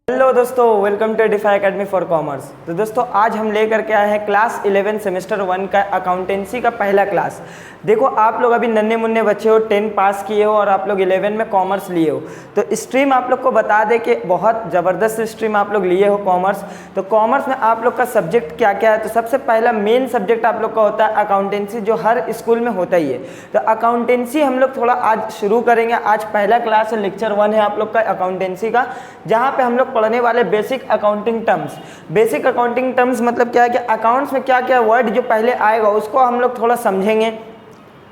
Hello दोस्तों, welcome to Edify Academy for commerce. तो दोस्तों आज हम लेकर के आए हैं क्लास 11 सेमेस्टर 1 का अकाउंटेंसी का पहला क्लास। देखो आप लोग अभी नन्हे मुन्ने बच्चे हो, 10 पास किए हो और आप लोग 11 में कॉमर्स लिए हो, तो स्ट्रीम आप लोग को बता दें कि बहुत ज़बरदस्त स्ट्रीम आप लोग लिए हो कॉमर्स। तो कॉमर्स में आप लोग का सब्जेक्ट क्या क्या है? तो सबसे पहला मेन सब्जेक्ट आप लोग का होता है अकाउंटेंसी, जो हर स्कूल में होता ही है। तो अकाउंटेंसी हम लोग थोड़ा आज शुरू करेंगे। आज पहला क्लास है, लेक्चर 1 है आप लोग का अकाउंटेंसी का, जहाँ पे हम लोग पढ़ने वाले basic accounting terms. Basic accounting terms मतलब क्या है कि अकाउंट्स में क्या क्या वर्ड जो पहले आएगा उसको हम लोग थोड़ा समझेंगे,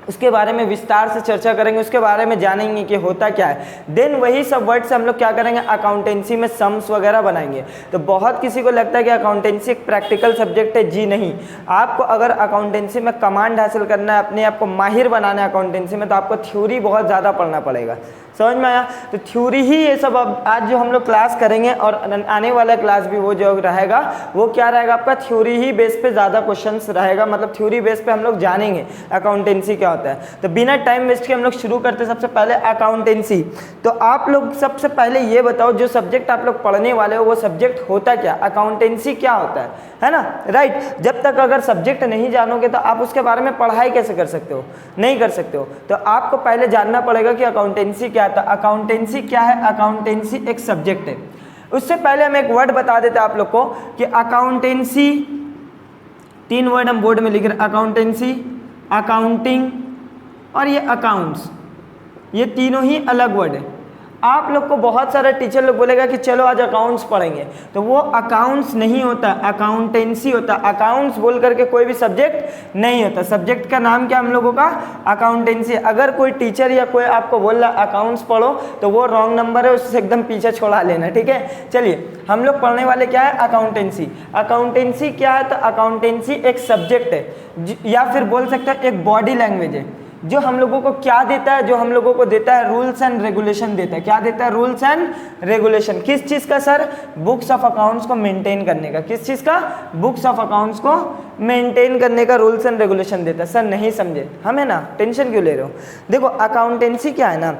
उसके बारे में विस्तार से चर्चा करेंगे, उसके बारे में जानेंगे कि होता क्या है। देन वही सब वर्ड से हम लोग क्या करेंगे, अकाउंटेंसी में सम्स वगैरह बनाएंगे। तो बहुत किसी को लगता है कि अकाउंटेंसी एक प्रैक्टिकल सब्जेक्ट है। जी नहीं, आपको अगर अकाउंटेंसी में कमांड हासिल करना है, अपने आप को माहिर बनाना है अकाउंटेंसी में, तो आपको थ्योरी बहुत ज़्यादा पढ़ना पड़ेगा। समझ में आया? तो थ्योरी ही ये सब अब आज जो हम लोग क्लास करेंगे और आने वाला क्लास भी वो जो रहेगा वो क्या रहेगा, आपका थ्योरी ही बेस पे ज़्यादा क्वेश्चंस रहेगा। मतलब थ्योरी बेस पे हम लोग जानेंगे अकाउंटेंसी क्या होता है। तो बिना टाइम वेस्ट के हम लोग शुरू करते हैं सबसे पहले अकाउंटेंसी। तो आप लोग सबसे पहले ये बताओ, जो सब्जेक्ट आप लोग पढ़ने वाले हो वो सब्जेक्ट होता क्या, अकाउंटेंसी क्या होता है ना? राइट। जब तक अगर सब्जेक्ट नहीं जानोगे तो आप उसके बारे में पढ़ाई कैसे कर सकते हो? नहीं कर सकते हो। तो आपको पहले जानना पड़ेगा कि अकाउंटेंसी क्या था। अकाउंटेंसी क्या है? अकाउंटेंसी एक सब्जेक्ट है। उससे पहले हम एक वर्ड बता देते हैं आप लोग को कि अकाउंटेंसी, 3 वर्ड हम बोर्ड में लिख रहे हैं, अकाउंटेंसी, अकाउंटिंग और ये अकाउंट्स, ये तीनों ही अलग वर्ड है। आप लोग को बहुत सारा टीचर लोग बोलेगा कि चलो आज अकाउंट्स पढ़ेंगे, तो वो अकाउंट्स नहीं होता, अकाउंटेंसी होता। अकाउंट्स बोल करके कोई भी सब्जेक्ट नहीं होता। सब्जेक्ट का नाम क्या हम लोगों का? अकाउंटेंसी। अगर कोई टीचर या कोई आपको बोल रहा अकाउंट्स पढ़ो तो वो रॉन्ग नंबर है, उससे एकदम पीछे छोड़ा लेना, ठीक है। चलिए हम लोग पढ़ने वाले क्या है, अकाउंटेंसी। अकाउंटेंसी क्या है? तो अकाउंटेंसी एक सब्जेक्ट है, या फिर बोल सकते हैं एक बॉडी लैंग्वेज है, जो हम लोगों को क्या देता है, जो हम लोगों को देता है रूल्स एंड रेगुलेशन देता है। क्या देता है? Rules and regulation. किस चीज़ का सर? बुक्स ऑफ अकाउंट्स को मेंटेन करने का। किस चीज़ का? बुक्स ऑफ अकाउंट्स को मेंटेन करने का रूल्स एंड रेगुलेशन देता है। सर नहीं समझे हम, है ना, टेंशन क्यों ले रहे हो? देखो अकाउंटेंसी क्या है ना,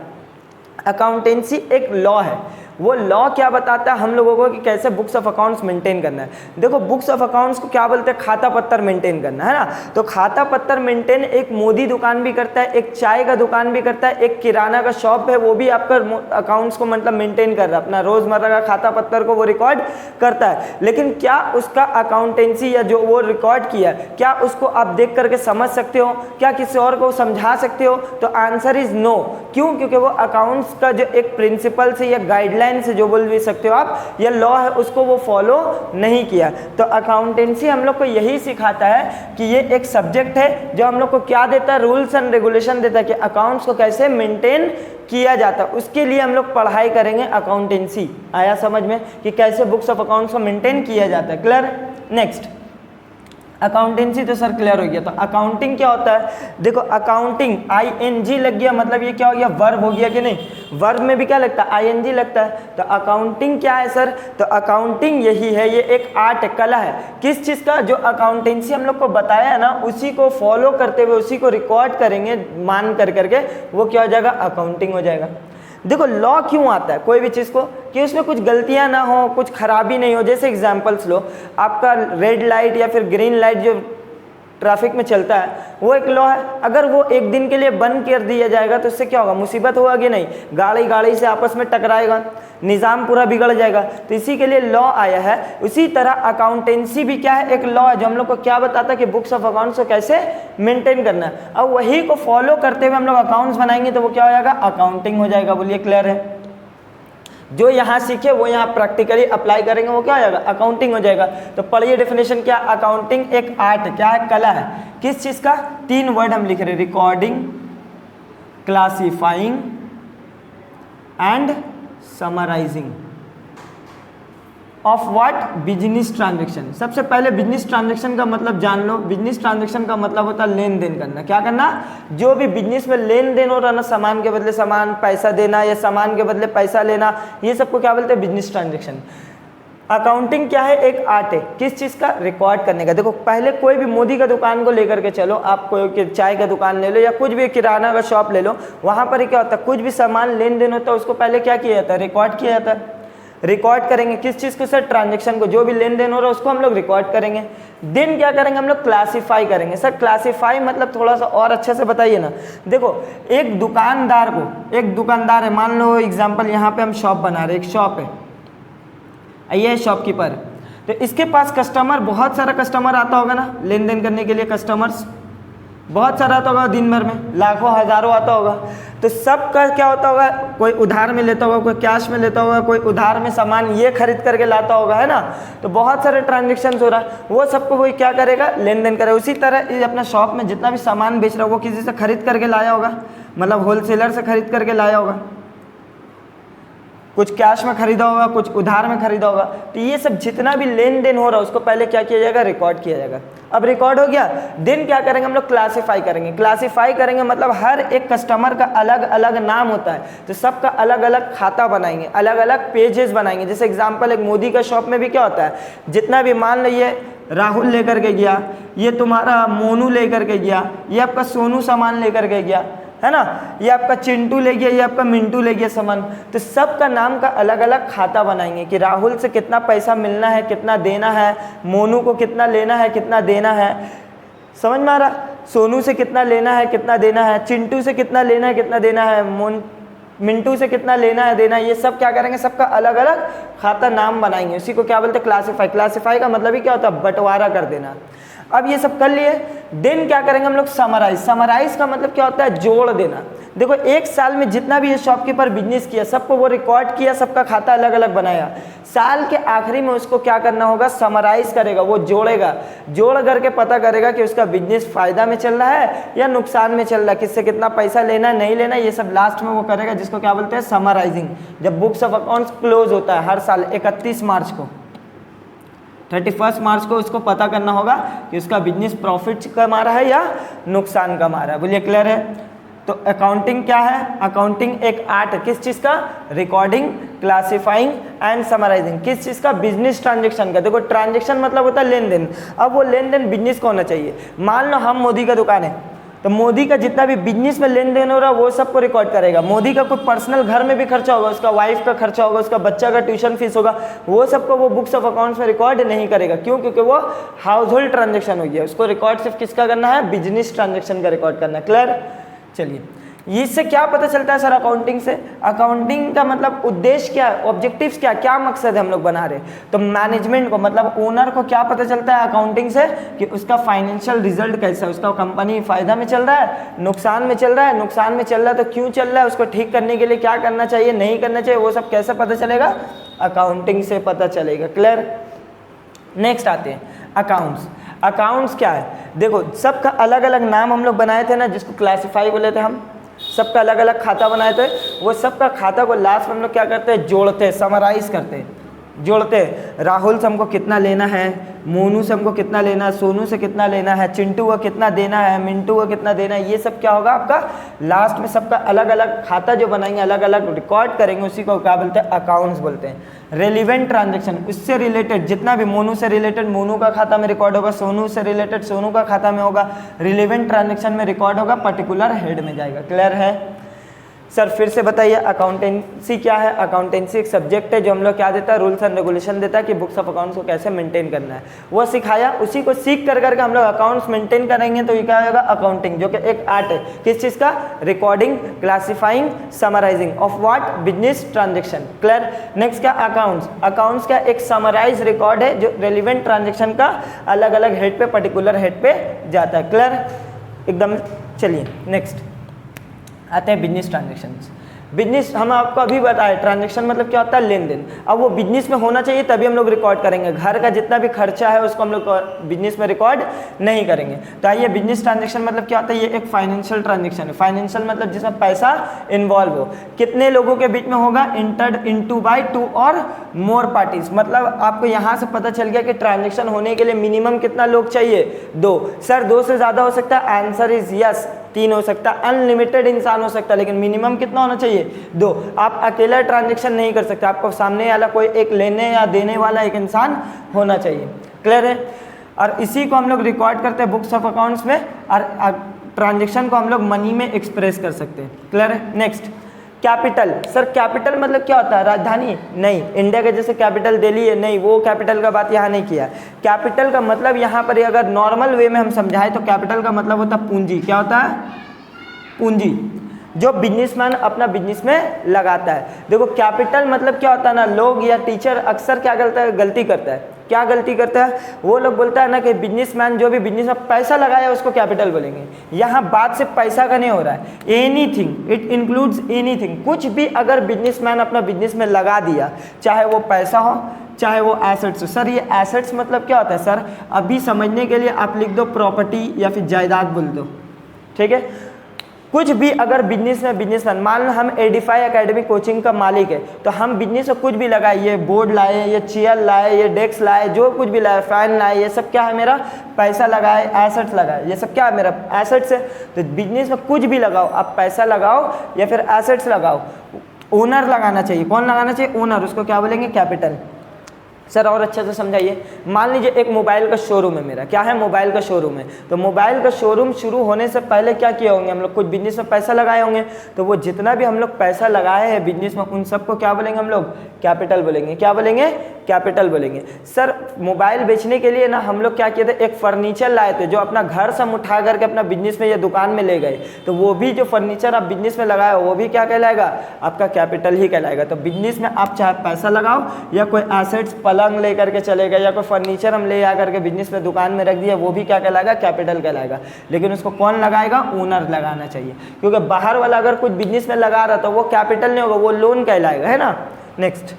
अकाउंटेंसी एक लॉ है। वो लॉ क्या बताता है हम लोगों को कि कैसे बुक्स ऑफ अकाउंट्स मेंटेन करना है। देखो बुक्स ऑफ अकाउंट्स को क्या बोलते हैं? खाता पत्तर मेंटेन करना, है ना। तो खाता पत्तर मेंटेन एक मोदी दुकान भी करता है, एक चाय का दुकान भी करता है, एक किराना का शॉप है, वो भी आपका अकाउंट्स को मतलब मेंटेन कर रहा है, अपना रोजमर्रा का खाता पत्तर को वो रिकॉर्ड करता है। लेकिन क्या उसका अकाउंटेंसी या जो वो रिकॉर्ड किया, क्या उसको आप देख करके समझ सकते हो? क्या किसी और को समझा सकते हो? तो आंसर इज नो। क्यों? क्योंकि वो अकाउंट्स का जो एक प्रिंसिपल से या गाइडलाइन से जो बोल भी सकते हो आप, ये लॉ है, उसको वो फॉलो नहीं किया। तो अकाउंटेंसी हम लोग को यही सिखाता है कि ये एक सब्जेक्ट है जो हम लोग को क्या देता है, रूल्स एंड रेगुलेशन देता है कि अकाउंट्स को कैसे मेंटेन किया जाता है। उसके लिए हम लोग पढ़ाई करेंगे अकाउंटेंसी। आया समझ में कि कैसे बुक्स ऑफ अकाउंट्स को मेंटेन किया जाता है? क्लियर? नेक्स्ट अकाउंटेंसी तो सर क्लियर हो गया। तो अकाउंटिंग क्या होता है? देखो अकाउंटिंग ING लग गया, मतलब ये क्या हो गया, वर्ब हो गया कि नहीं? वर्ब में भी क्या लगता है? ING लगता है। तो अकाउंटिंग क्या है सर? तो अकाउंटिंग यही है, ये एक आर्ट है, कला है। किस चीज़ का? जो अकाउंटेंसी हम लोग को बताया है ना, उसी को फॉलो करते हुए उसी को रिकॉर्ड करेंगे मान कर करके, वो क्या हो जाएगा? अकाउंटिंग हो जाएगा। देखो लॉ क्यों आता है कोई भी चीज़ को? कि उसमें कुछ गलतियां ना हो, कुछ खराबी नहीं हो। जैसे एग्जांपल्स लो, आपका रेड लाइट या फिर ग्रीन लाइट जो ट्रैफिक में चलता है, वो एक लॉ है। अगर वो एक दिन के लिए बंद कर दिया जाएगा तो इससे क्या होगा? मुसीबत होगा कि नहीं? गाड़ी से आपस में टकराएगा, निज़ाम पूरा बिगड़ जाएगा। तो इसी के लिए लॉ आया है। उसी तरह अकाउंटेंसी भी क्या है? एक लॉ है, जो हम लोग को क्या बताता है कि बुक्स ऑफ अकाउंट्स को कैसे मेंटेन करना है। अब वही को फॉलो करते हुए हम लोग अकाउंट्स बनाएंगे तो वो क्या हो जाएगा? अकाउंटिंग हो जाएगा। बोलिए क्लियर है? जो यहाँ सीखे वो यहाँ प्रैक्टिकली अप्लाई करेंगे, वो क्या हो जाएगा? अकाउंटिंग हो जाएगा। तो पढ़िए डेफिनेशन क्या? अकाउंटिंग एक आर्ट है। क्या है? कला है। किस चीज़ का? 3 वर्ड हम लिख रहे हैं, recording, classifying and summarising of what? Business transaction. सबसे पहले बिजनेस ट्रांजेक्शन का मतलब जान लो। बिजनेस ट्रांजेक्शन का मतलब होता है लेन देन करना। क्या करना? जो भी बिजनेस में लेन देन हो रहा ना, सामान के बदले सामान, पैसा देना या सामान के बदले पैसा लेना, ये सबको क्या बोलते हैं? Business transaction. अकाउंटिंग क्या है? एक आर्ट है। किस चीज़ का? रिकॉर्ड करने का। देखो पहले कोई भी मोदी का दुकान को लेकर के चलो, आप कोई चाय का दुकान ले लो या कुछ भी किराना का शॉप ले लो, वहाँ पर क्या होता है? कुछ भी सामान लेन देन होता है, उसको पहले क्या किया जाता है? रिकॉर्ड किया जाता है। रिकॉर्ड करेंगे किस चीज़ को सर, ट्रांजेक्शन को, जो भी लेन देन हो रहा है उसको हम लोग रिकॉर्ड करेंगे। देन क्या करेंगे हम लोग, क्लासीफाई करेंगे। सर क्लासीफाई मतलब थोड़ा सा और अच्छे से बताइए ना। देखो एक दुकानदार है, मान लो एग्जांपल यहाँ पे हम शॉप बना रहे, एक शॉप है, ये है शॉपकीपर, तो इसके पास कस्टमर, बहुत सारा कस्टमर आता होगा ना लेन देन करने के लिए, कस्टमर्स बहुत सारा आता होगा, दिन भर में लाखों हज़ारों आता होगा। तो सबका क्या होता होगा, कोई उधार में लेता होगा, कोई कैश में लेता होगा, कोई उधार में सामान ये खरीद करके लाता होगा, है ना। तो बहुत सारे ट्रांजेक्शन हो रहा है, वो सबको वही क्या करेगा, लेन देन करेगा। उसी तरह ये अपना शॉप में जितना भी सामान बेच रहा होगा वो किसी से खरीद करके लाया होगा, मतलब होलसेलर से खरीद करके लाया होगा, कुछ कैश में खरीदा होगा, कुछ उधार में खरीदा होगा। तो ये सब जितना भी लेन देन हो रहा है उसको पहले क्या किया जाएगा, रिकॉर्ड किया जाएगा। अब रिकॉर्ड हो गया, देन क्या करेंगे हम लोग, क्लासीफाई करेंगे। क्लासीफाई करेंगे मतलब हर एक कस्टमर का अलग अलग नाम होता है, तो सबका अलग अलग खाता बनाएंगे, अलग अलग पेजेस बनाएंगे। जैसे एग्जांपल एक मोदी का शॉप में भी क्या होता है, जितना भी मान लीजिए राहुल लेकर के गया, ये तुम्हारा मोनू लेकर के गया, ये आपका सोनू सामान लेकर के गया, है ना, ये आपका चिंटू ले गया, ये आपका मिंटू ले गया सामान, तो सबका नाम का अलग अलग खाता बनाएंगे कि राहुल से कितना पैसा मिलना है, कितना देना है, मोनू को कितना लेना है, कितना देना है, समझ में आ रहा, सोनू से कितना लेना है, कितना देना है, चिंटू से कितना लेना है, कितना देना है, मिंटू से कितना लेना है, देना है, ये सब क्या करेंगे, सबका अलग अलग खाता नाम बनाएंगे। उसी को क्या बोलते हैं, क्लासीफाई। क्लासीफाई का मतलब ही क्या होता है, बंटवारा कर देना। अब ये सब कर लिए, देन क्या करेंगे हम लोग, समराइज। समराइज का मतलब क्या होता है, जोड़ देना। देखो एक साल में जितना भी ये शॉपकीपर बिजनेस किया सबको वो रिकॉर्ड किया, सबका खाता अलग अलग बनाया। साल के आखिरी में उसको क्या करना होगा, समराइज करेगा, वो जोड़ेगा, जोड़ करके पता करेगा कि उसका बिजनेस फायदा में चल रहा है या नुकसान में चल रहा है, किससे कितना पैसा लेना है, नहीं लेना, ये सब लास्ट में वो करेगा, जिसको क्या बोलते हैं, समराइजिंग। जब बुक्स ऑफ अकाउंट्स क्लोज होता है हर साल 31 मार्च को, 31 मार्च को उसको पता करना होगा कि उसका बिजनेस प्रॉफिट कमा रहा है या नुकसान कमा रहा है। बोलिए क्लियर है। तो अकाउंटिंग क्या है, अकाउंटिंग एक आर्ट है, किस चीज़ का, रिकॉर्डिंग, क्लासिफाइंग एंड समराइजिंग। किस चीज़ का, बिजनेस ट्रांजेक्शन का। देखो ट्रांजेक्शन मतलब होता है लेन देन। अब वो लेन देन बिजनेस का होना चाहिए। मान लो हम मोदी का दुकान है, तो मोदी का जितना भी बिजनेस में लेन देन हो रहा है वो सबको रिकॉर्ड करेगा। मोदी का कोई पर्सनल घर में भी खर्चा होगा, उसका वाइफ का खर्चा होगा, उसका बच्चा का ट्यूशन फीस होगा, वो सबको वो बुक्स ऑफ अकाउंट्स में रिकॉर्ड नहीं करेगा। क्यों, क्योंकि वो हाउस होल्ड ट्रांजेक्शन हो गया। उसको रिकॉर्ड सिर्फ किसका करना है, बिजनेस ट्रांजेक्शन का रिकॉर्ड करना है। क्लियर। चलिए इससे क्या पता चलता है सर, अकाउंटिंग से, अकाउंटिंग का मतलब उद्देश्य क्या है, ऑब्जेक्टिव्स क्या, क्या मकसद है हम लोग बना रहे। तो मैनेजमेंट को मतलब ओनर को क्या पता चलता है अकाउंटिंग से, कि उसका फाइनेंशियल रिजल्ट कैसा है, उसका कंपनी फायदा में चल रहा है, नुकसान में चल रहा है, नुकसान में चल रहा है तो क्यों चल रहा है, उसको ठीक करने के लिए क्या करना चाहिए, नहीं करना चाहिए, वो सब कैसे पता चलेगा, अकाउंटिंग से पता चलेगा। क्लियर। नेक्स्ट आते हैं अकाउंट्स। अकाउंट्स क्या है, देखो सबका अलग अलग नाम हम लोग बनाए थे ना, जिसको क्लासीफाई बोले थे हम, सबका अलग अलग खाता बनाए थे। वो सबका खाता को लास्ट में हम लोग क्या करते हैं, जोड़ते हैं, समराइज करते हैं, जोड़ते हैं। राहुल से हमको कितना लेना है, मोनू से हमको कितना लेना है, सोनू से कितना लेना है, चिंटू को कितना देना है, मिंटू को कितना देना है, ये सब क्या होगा आपका लास्ट में सबका अलग अलग खाता जो बनाएंगे, अलग अलग रिकॉर्ड करेंगे, उसी को क्या बोलते हैं, अकाउंट्स बोलते हैं। रेलिवेंट ट्रांजेक्शन, उससे रिलेटेड जितना भी, मोनू से रिलेटेड मोनू का खाता में रिकॉर्ड होगा, सोनू से रिलेटेड सोनू का खाता में होगा, रिलेवेंट ट्रांजेक्शन में रिकॉर्ड होगा, पर्टिकुलर हेड में जाएगा। क्लियर है सर। फिर से बताइए अकाउंटेंसी क्या है। अकाउंटेंसी एक सब्जेक्ट है जो हम लोग क्या देता है, रूल्स एंड रेगुलेशन देता है कि बुक्स ऑफ अकाउंट्स को कैसे मेंटेन करना है, वो सिखाया। उसी को सीख कर करके हम लोग अकाउंट्स मेंटेन करेंगे, तो ये क्या होगा, अकाउंटिंग, जो कि एक आर्ट है। किस चीज़ का, recording, classifying, summarising of what, business transaction. Clear. Next क्या, अकाउंट्स। अकाउंट्स का एक समराइज रिकॉर्ड है जो रेलिवेंट ट्रांजेक्शन का अलग अलग हेड पे, पर्टिकुलर हेड पे जाता है। क्लियर एकदम। चलिए नेक्स्ट आते हैं बिजनेस ट्रांजेक्शन्स। बिजनेस हम आपको अभी बताए, ट्रांजेक्शन मतलब क्या होता है, लेन देन। अब वो बिजनेस में होना चाहिए तभी हम लोग रिकॉर्ड करेंगे। घर का जितना भी खर्चा है उसको हम लोग बिजनेस में रिकॉर्ड नहीं करेंगे। तो आइए, बिजनेस ट्रांजेक्शन मतलब क्या होता है, ये एक फाइनेंशियल ट्रांजेक्शन है। फाइनेंशियल मतलब जिसमें पैसा इन्वॉल्व हो, कितने लोगों के बीच में होगा, इंटर्ड इनटू बाय टू और मोर पार्टीज। मतलब आपको यहाँ से पता चल गया कि ट्रांजेक्शन होने के लिए मिनिमम कितना लोग चाहिए, 2। सर 2 से ज़्यादा हो सकता है, आंसर इज यस, 3 हो सकता है, अनलिमिटेड इंसान हो सकता है, लेकिन मिनिमम कितना होना चाहिए, 2। आप अकेला ट्रांजेक्शन नहीं कर सकते, आपको सामने वाला कोई एक लेने या देने वाला एक इंसान होना चाहिए। क्लियर है। और इसी को हम लोग रिकॉर्ड करते हैं बुक्स ऑफ अकाउंट्स में, और ट्रांजेक्शन को हम लोग मनी में एक्सप्रेस कर सकते हैं। क्लियर है। नेक्स्ट कैपिटल, सर कैपिटल मतलब क्या होता है, राजधानी? नहीं, इंडिया के जैसे कैपिटल दिल्ली है, नहीं, वो कैपिटल का बात यहाँ नहीं किया। कैपिटल का मतलब यहाँ पर अगर नॉर्मल वे में हम समझाएं तो कैपिटल का मतलब होता है पूंजी। क्या होता है? पूंजी, जो बिजनेसमैन अपना बिजनेस में लगाता है। देखो कैपिटल मतलब क्या होता है ना, लोग या टीचर अक्सर क्या करता है, गलती करता है। क्या गलती करता है? वो लोग बोलता है ना कि बिजनेसमैन जो भी बिजनेस में पैसा लगाया उसको कैपिटल बोलेंगे। यहाँ बात सिर्फ पैसा का नहीं हो रहा है, एनीथिंग, इट इंक्लूड्स एनीथिंग। कुछ भी अगर बिजनेसमैन अपना बिजनेस में लगा दिया, चाहे वो पैसा हो चाहे वो एसेट्स हो। सर ये एसेट्स मतलब क्या होता है? सर अभी समझने के लिए आप लिख दो प्रॉपर्टी या फिर जायदाद बोल दो, ठीक है। कुछ भी अगर बिजनेस में बिजनेसमैन, मान लो हम एडिफाई एकेडमी कोचिंग का मालिक है, तो हम बिजनेस में कुछ भी लगाए, ये बोर्ड लाए, ये चेयर लाए, ये डेस्क लाए, जो कुछ भी लाए, फैन लाए, ये सब क्या है मेरा? पैसा लगाए, एसेट्स लगाए, ये सब क्या है मेरा? एसेट्स है। तो बिजनेस में कुछ भी लगाओ, आप पैसा लगाओ या फिर एसेट्स लगाओ, ओनर लगाना चाहिए। कौन लगाना चाहिए? ओनर। उसको क्या बोलेंगे? कैपिटल। सर और अच्छे से समझाइए। मान लीजिए एक मोबाइल का शोरूम है मेरा, क्या है? मोबाइल का शोरूम है। तो मोबाइल का शोरूम शुरू होने से पहले क्या किए होंगे हम लोग? कुछ बिजनेस में पैसा लगाए होंगे। तो वो जितना भी हम लोग पैसा लगाए हैं बिजनेस में, उन सबको क्या बोलेंगे हम लोग? कैपिटल बोलेंगे। क्या बोलेंगे? कैपिटल बोलेंगे। सर मोबाइल बेचने के लिए ना हम लोग क्या किए थे, एक फर्नीचर लाए थे जो अपना घर से हम उठा करके अपना बिजनेस में या दुकान में ले गए। तो वो भी जो फर्नीचर आप बिजनेस में लगाए हो वो भी क्या कहलाएगा? आपका कैपिटल ही कहलाएगा। तो बिजनेस में आप चाहे पैसा लगाओ या कोई एसेट्स, पलंग ले करके चले गए या कोई फर्नीचर हम ले आ करके बिजनेस में दुकान में रख दिया, वो भी क्या कहलाएगा? कैपिटल कहलाएगा। लेकिन उसको कौन लगाएगा? ओनर लगाना चाहिए, क्योंकि बाहर वाला अगर कुछ बिजनेस में लगा रहा तो वो कैपिटल नहीं होगा, वो लोन कहलाएगा, है ना। Next,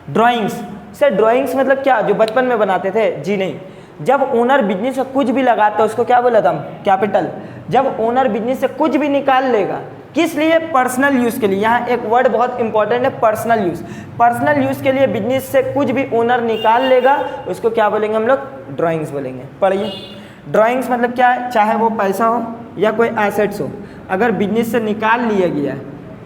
drawings. सर ड्राइंग्स मतलब क्या? जो बचपन में बनाते थे? जी नहीं। जब ओनर बिजनेस में कुछ भी लगाता है उसको क्या बोला था हम? कैपिटल। जब ओनर बिजनेस से कुछ भी निकाल लेगा, किस लिए? पर्सनल यूज़ के लिए। यहाँ एक वर्ड बहुत इंपॉर्टेंट है, पर्सनल यूज़। पर्सनल यूज़ के लिए बिजनेस से कुछ भी ओनर निकाल लेगा उसको क्या बोलेंगे हम लोग? ड्राइंग्स बोलेंगे। पढ़िए, ड्राइंग्स मतलब क्या है? चाहे वो पैसा हो या कोई एसेट्स हो, अगर बिजनेस से निकाल लिया गया,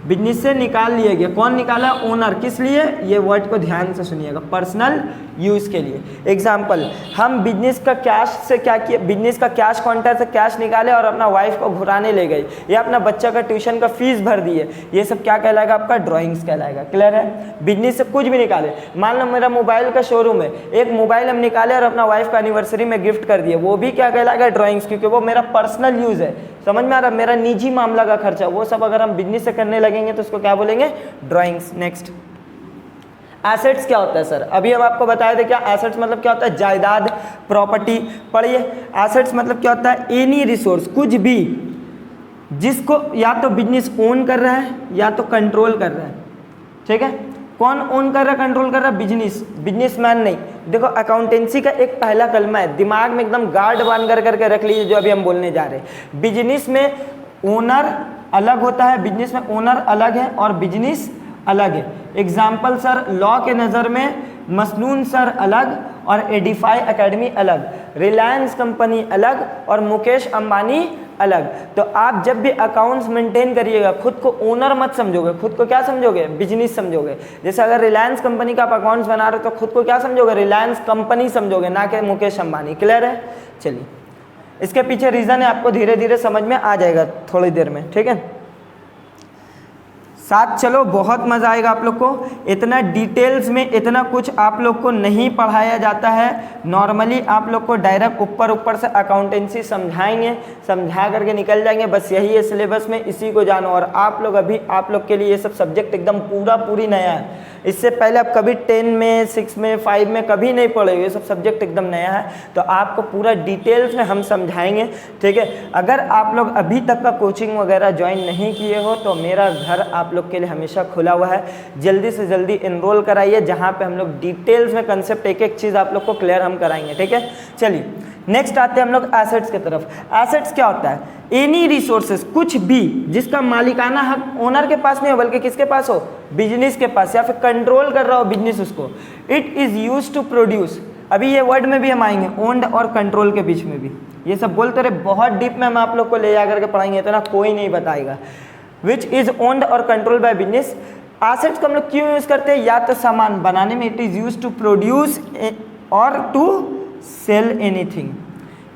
बिजनेस से निकाल लिया गया, कौन निकाला? ओनर। किस लिए? ये वर्ड को ध्यान से सुनिएगा, पर्सनल यूज़ के लिए। एग्जाम्पल, हम बिजनेस का कैश से क्या किए? बिजनेस का कैश काउंटर से कैश निकाले और अपना वाइफ को घुराने ले गए, या अपना बच्चा का ट्यूशन का फीस भर दिए, ये सब क्या कहलाएगा? आपका ड्राइंग्स कहलाएगा। क्लियर है? बिजनेस से कुछ भी निकाले, मान लो मेरा मोबाइल का शोरूम है, एक मोबाइल हम निकाले और अपना वाइफ का एनिवर्सरी में गिफ्ट कर दिए, वो भी क्या कहलाएगा? ड्राइंग्स, क्योंकि वो मेरा पर्सनल यूज़ है। समझ में आ रहा? मेरा निजी मामला का खर्चा, वो सब अगर हम बिजनेस से करने लगेंगे तो उसको क्या बोलेंगे? ड्राइंग्स। नेक्स्ट, एसेट्स क्या होता है? सर अभी हम आपको बताए थे, क्या एसेट्स मतलब क्या होता है? जायदाद, प्रॉपर्टी। पढ़िए, एसेट्स मतलब क्या होता है? एनी रिसोर्स, कुछ भी जिसको या तो बिजनेस ओन कर रहा है या तो कंट्रोल कर रहा है, ठीक है। कौन ओन कर रहा है, कंट्रोल कर रहा है? बिजनेस, बिजनेसमैन नहीं। देखो अकाउंटेंसी का एक पहला कलमा है, दिमाग में एकदम गार्ड बांध करके रख लीजिए जो अभी हम बोलने जा रहे हैं। बिजनेस में ओनर अलग होता है, बिजनेस में ओनर अलग है और बिजनेस अलग है। एग्जाम्पल सर, लॉ के नज़र में मसनून सर अलग और एडिफाई एकेडमी अलग, रिलायंस कंपनी अलग और मुकेश अंबानी अलग। तो आप जब भी अकाउंट्स मेंटेन करिएगा, खुद को ओनर मत समझोगे, खुद को क्या समझोगे? बिजनेस समझोगे। जैसे अगर रिलायंस कंपनी का आप अकाउंट्स बना रहे हो तो खुद को क्या समझोगे? रिलायंस कंपनी समझोगे, ना कि मुकेश अंबानी। क्लियर है? चलिए, इसके पीछे रीज़न है, आपको धीरे धीरे समझ में आ जाएगा थोड़ी देर में, ठीक है। साथ चलो, बहुत मज़ा आएगा आप लोग को। इतना डिटेल्स में इतना कुछ आप लोग को नहीं पढ़ाया जाता है। नॉर्मली आप लोग को डायरेक्ट ऊपर से अकाउंटेंसी समझाएंगे, समझा करके निकल जाएंगे, बस यही है सिलेबस में, इसी को जानो। और आप लोग अभी आप लोग के लिए ये सब सब्जेक्ट एकदम पूरी नया है। इससे पहले आप कभी 10 में, 6 में, 5 में कभी नहीं पढ़े, ये सब सब्जेक्ट एकदम नया है। तो आपको पूरा डिटेल्स में हम समझाएंगे, ठीक है। अगर आप लोग अभी तक का कोचिंग वगैरह ज्वाइन नहीं किए हो तो मेरा घर आप लोग के लिए हमेशा खुला हुआ है। जल्दी से जल्दी एनरोल कराइए, जहाँ पे हम लोग डिटेल्स में कंसेप्ट एक एक चीज़ आप लोग को क्लियर हम कराएंगे, ठीक है। चलिए नेक्स्ट आते हैं हम लोग एसेट्स की तरफ। एसेट्स क्या होता है? एनी रिसोर्सेज, कुछ भी जिसका मालिकाना हक ओनर के पास नहीं हो बल्कि किसके पास हो? बिजनेस के पास, या फिर कंट्रोल कर रहा हो बिजनेस उसको। It is use to produce, अभी ये वर्ड में भी हम आएंगे, ओन्ड और कंट्रोल के बीच में भी ये सब बोलते रहे, बहुत डीप में हम आप लोग को ले जा करके पढ़ाएंगे, इतना कोई नहीं बताएगा। विच इज़ ओन्ड और कंट्रोल बाय बिजनेस। एसेट्स को हम लोग क्यों यूज़ करते हैं? या तो सामान बनाने में, it is use to produce और टू सेल एनीथिंग,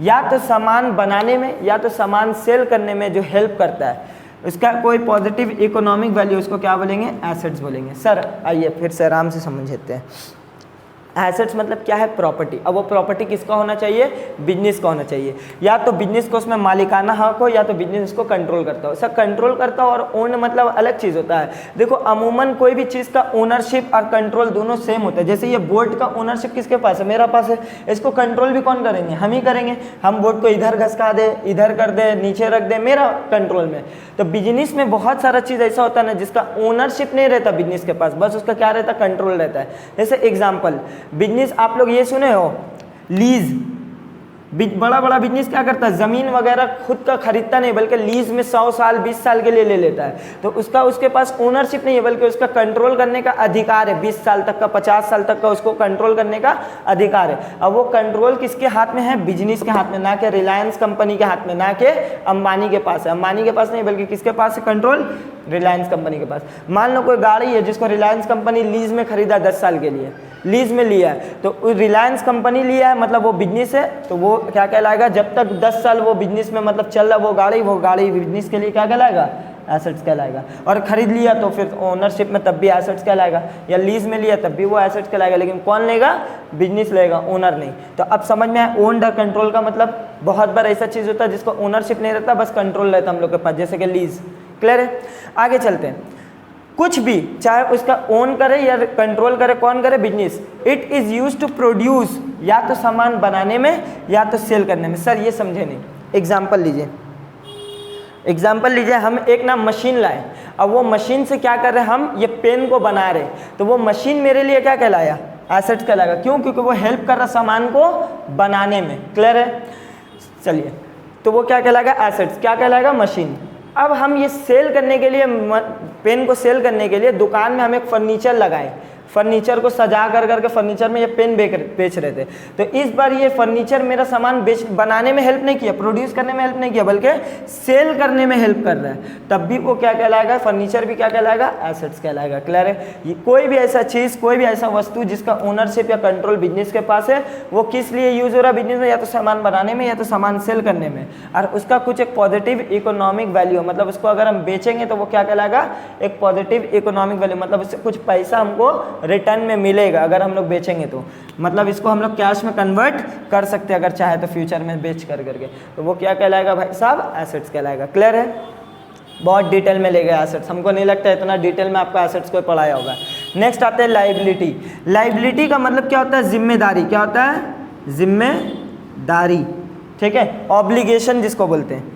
या तो सामान बनाने में या तो सामान सेल करने में जो हेल्प करता है। उसका कोई पॉजिटिव इकोनॉमिक वैल्यू, उसको क्या बोलेंगे, एसेट्स बोलेंगे। सर आइए फिर से आराम से समझते हैं। एसेट्स मतलब क्या है, प्रॉपर्टी। अब वो प्रॉपर्टी किसका होना चाहिए, बिजनेस का होना चाहिए। या तो बिजनेस को उसमें मालिकाना हक हो, या तो बिजनेस उसको कंट्रोल करता हो। सर कंट्रोल करता हो और ओन मतलब अलग चीज़ होता है। देखो अमूमन कोई भी चीज़ का ओनरशिप और कंट्रोल दोनों सेम होता है। जैसे ये बोर्ड का ओनरशिप किसके पास है, मेरा पास है। इसको कंट्रोल भी कौन करेंगे, हम ही करेंगे। हम बोर्ड को इधर घसका दे, इधर कर दे, नीचे रख दे, मेरा कंट्रोल में। तो बिजनेस में बहुत सारा चीज़ ऐसा होता है ना जिसका ओनरशिप नहीं रहता बिजनेस के पास, बस उसका क्या रहता, कंट्रोल रहता है। जैसे एग्जाम्पल, बिजनेस आप लोग ये सुने हो, लीज। बड़ा बड़ा बिजनेस क्या करता है, जमीन वगैरह खुद का खरीदता नहीं, बल्कि लीज में 100 साल 20 साल के लिए ले लेता है। तो उसका उसके पास ओनरशिप नहीं है, बल्कि उसका कंट्रोल करने का अधिकार है। 20 साल तक का, 50 साल तक का उसको कंट्रोल करने का अधिकार है। अब वो कंट्रोल किसके हाथ में है, बिजनेस के हाथ में, ना कि रिलायंस कंपनी के हाथ में, ना कि अंबानी के पास है। अंबानी के पास नहीं, बल्कि किसके पास है कंट्रोल, रिलायंस कंपनी के पास। मान लो कोई गाड़ी है जिसको रिलायंस कंपनी लीज में खरीदा, 10 साल के लिए लीज में लिया है, तो रिलायंस कंपनी लिया है, मतलब वो बिजनेस है, तो वो क्या कहलाएगा, जब तक 10 साल वो बिजनेस में मतलब चल रहा वो गाड़ी बिजनेस के लिए क्या कहलाएगा, एसेट्स कहलाएगा। और खरीद लिया तो फिर ओनरशिप में तब भी एसेट्स कहलाएगा, या लीज में लिया तब भी वो एसेट्स कहलाएगा। लेकिन कौन लेगा, बिजनेस लेगा, ओनर नहीं। तो अब समझ में आया, ओन्ड और कंट्रोल का मतलब बहुत बार ऐसा चीज़ होता है जिसको ओनरशिप नहीं रहता, बस कंट्रोल रहता हम लोग के पास, जैसे कि लीज। क्लियर है, आगे चलते हैं। कुछ भी चाहे उसका ओन करे या कंट्रोल करे, कौन करे, business. It is use to produce, या तो सामान बनाने में या तो सेल करने में। सर ये समझे नहीं, एग्जाम्पल लीजिए, हम एक ना मशीन लाए। अब वो मशीन से क्या कर रहे हैं, हम ये पेन को बना रहे, तो वो मशीन मेरे लिए क्या कहलाया, एसेट्स कहलाएगा। क्यों, क्योंकि वो हेल्प कर रहा सामान को बनाने में। क्लियर है, चलिए, तो वो क्या कहलाएगा, एसेट्स। क्या कहलाएगा, मशीन। अब हम ये सेल करने के लिए, पेन को सेल करने के लिए दुकान में हम एक फर्नीचर लगाए, फर्नीचर को सजा कर करके फर्नीचर में ये पेन बेच रहे थे। तो इस बार ये फर्नीचर मेरा सामान बनाने में हेल्प नहीं किया, प्रोड्यूस करने में हेल्प नहीं किया, बल्कि सेल करने में हेल्प कर रहा है, तब भी वो क्या कहलाएगा, फर्नीचर भी क्या कहलाएगा, एसेट्स कहलाएगा। क्लियर है, कोई भी ऐसा चीज़, कोई भी ऐसा वस्तु जिसका ओनरशिप या कंट्रोल बिजनेस के पास है, वो किस लिए यूज हो रहा है बिजनेस में, या तो सामान बनाने में या तो सामान सेल करने में, और उसका कुछ एक पॉजिटिव इकोनॉमिक वैल्यू, मतलब उसको अगर हम बेचेंगे तो वो क्या कहलाएगा, एक पॉजिटिव इकोनॉमिक वैल्यू, मतलब उससे कुछ पैसा हमको रिटर्न में मिलेगा अगर हम लोग बेचेंगे तो। मतलब इसको हम लोग कैश में कन्वर्ट कर सकते हैं अगर चाहे तो, फ्यूचर में बेच करके। तो वो क्या कहलाएगा भाई साहब, एसेट्स कहलाएगा। क्लियर है, बहुत डिटेल में ले गए एसेट्स, हमको नहीं लगता इतना डिटेल में आपको एसेट्स को पढ़ाया होगा। नेक्स्ट आते हैं लाइबिलिटी। लाइबिलिटी का मतलब क्या होता है, जिम्मेदारी। क्या होता है, जिम्मेदारी। ठीक है, ऑब्लिगेशन जिसको बोलते हैं,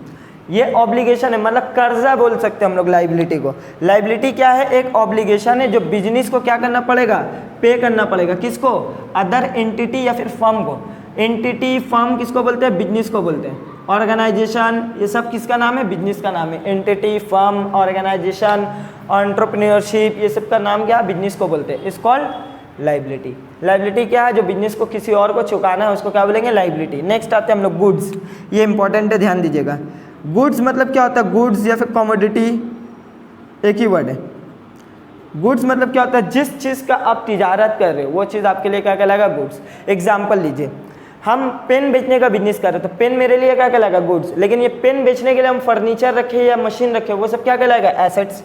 ये ऑब्लिगेशन है, मतलब कर्जा बोल सकते हैं हम लोग लाइबिलिटी को। लाइबिलिटी क्या है, एक ऑब्लिगेशन है जो बिजनेस को क्या करना पड़ेगा, पे करना पड़ेगा। किसको, अदर एंटिटी या फिर फर्म को। एंटिटी, फर्म किसको बोलते हैं, बिजनेस को बोलते हैं। ऑर्गेनाइजेशन, ये सब किसका नाम है, बिजनेस का नाम है। एंटिटी, फर्म, ऑर्गेनाइजेशन, एंटरप्रेन्योरशिप, ये सब का नाम क्या है, बिजनेस को बोलते हैं। Is called liability. लाइबिलिटी क्या है, जो बिजनेस को किसी और को चुकाना है उसको क्या बोलेंगे, लाइबिलिटी। नेक्स्ट आते हैं हम लोग गुड्स। ये इंपॉर्टेंट है, ध्यान दीजिएगा। गुड्स मतलब क्या होता है, गुड्स या फिर कमोडिटी एक ही वर्ड है। गुड्स मतलब क्या होता है, जिस चीज़ का आप तिजारत कर रहे हो वो चीज़ आपके लिए क्या कहलाएगा, गुड्स। एग्जाम्पल लीजिए, हम पेन बेचने का बिजनेस कर रहे हैं तो पेन मेरे लिए क्या कहलाएगा, गुड्स। लेकिन ये पेन बेचने के लिए हम फर्नीचर रखे या मशीन रखे, वो सब क्या कहलाएगा, एसेट्स।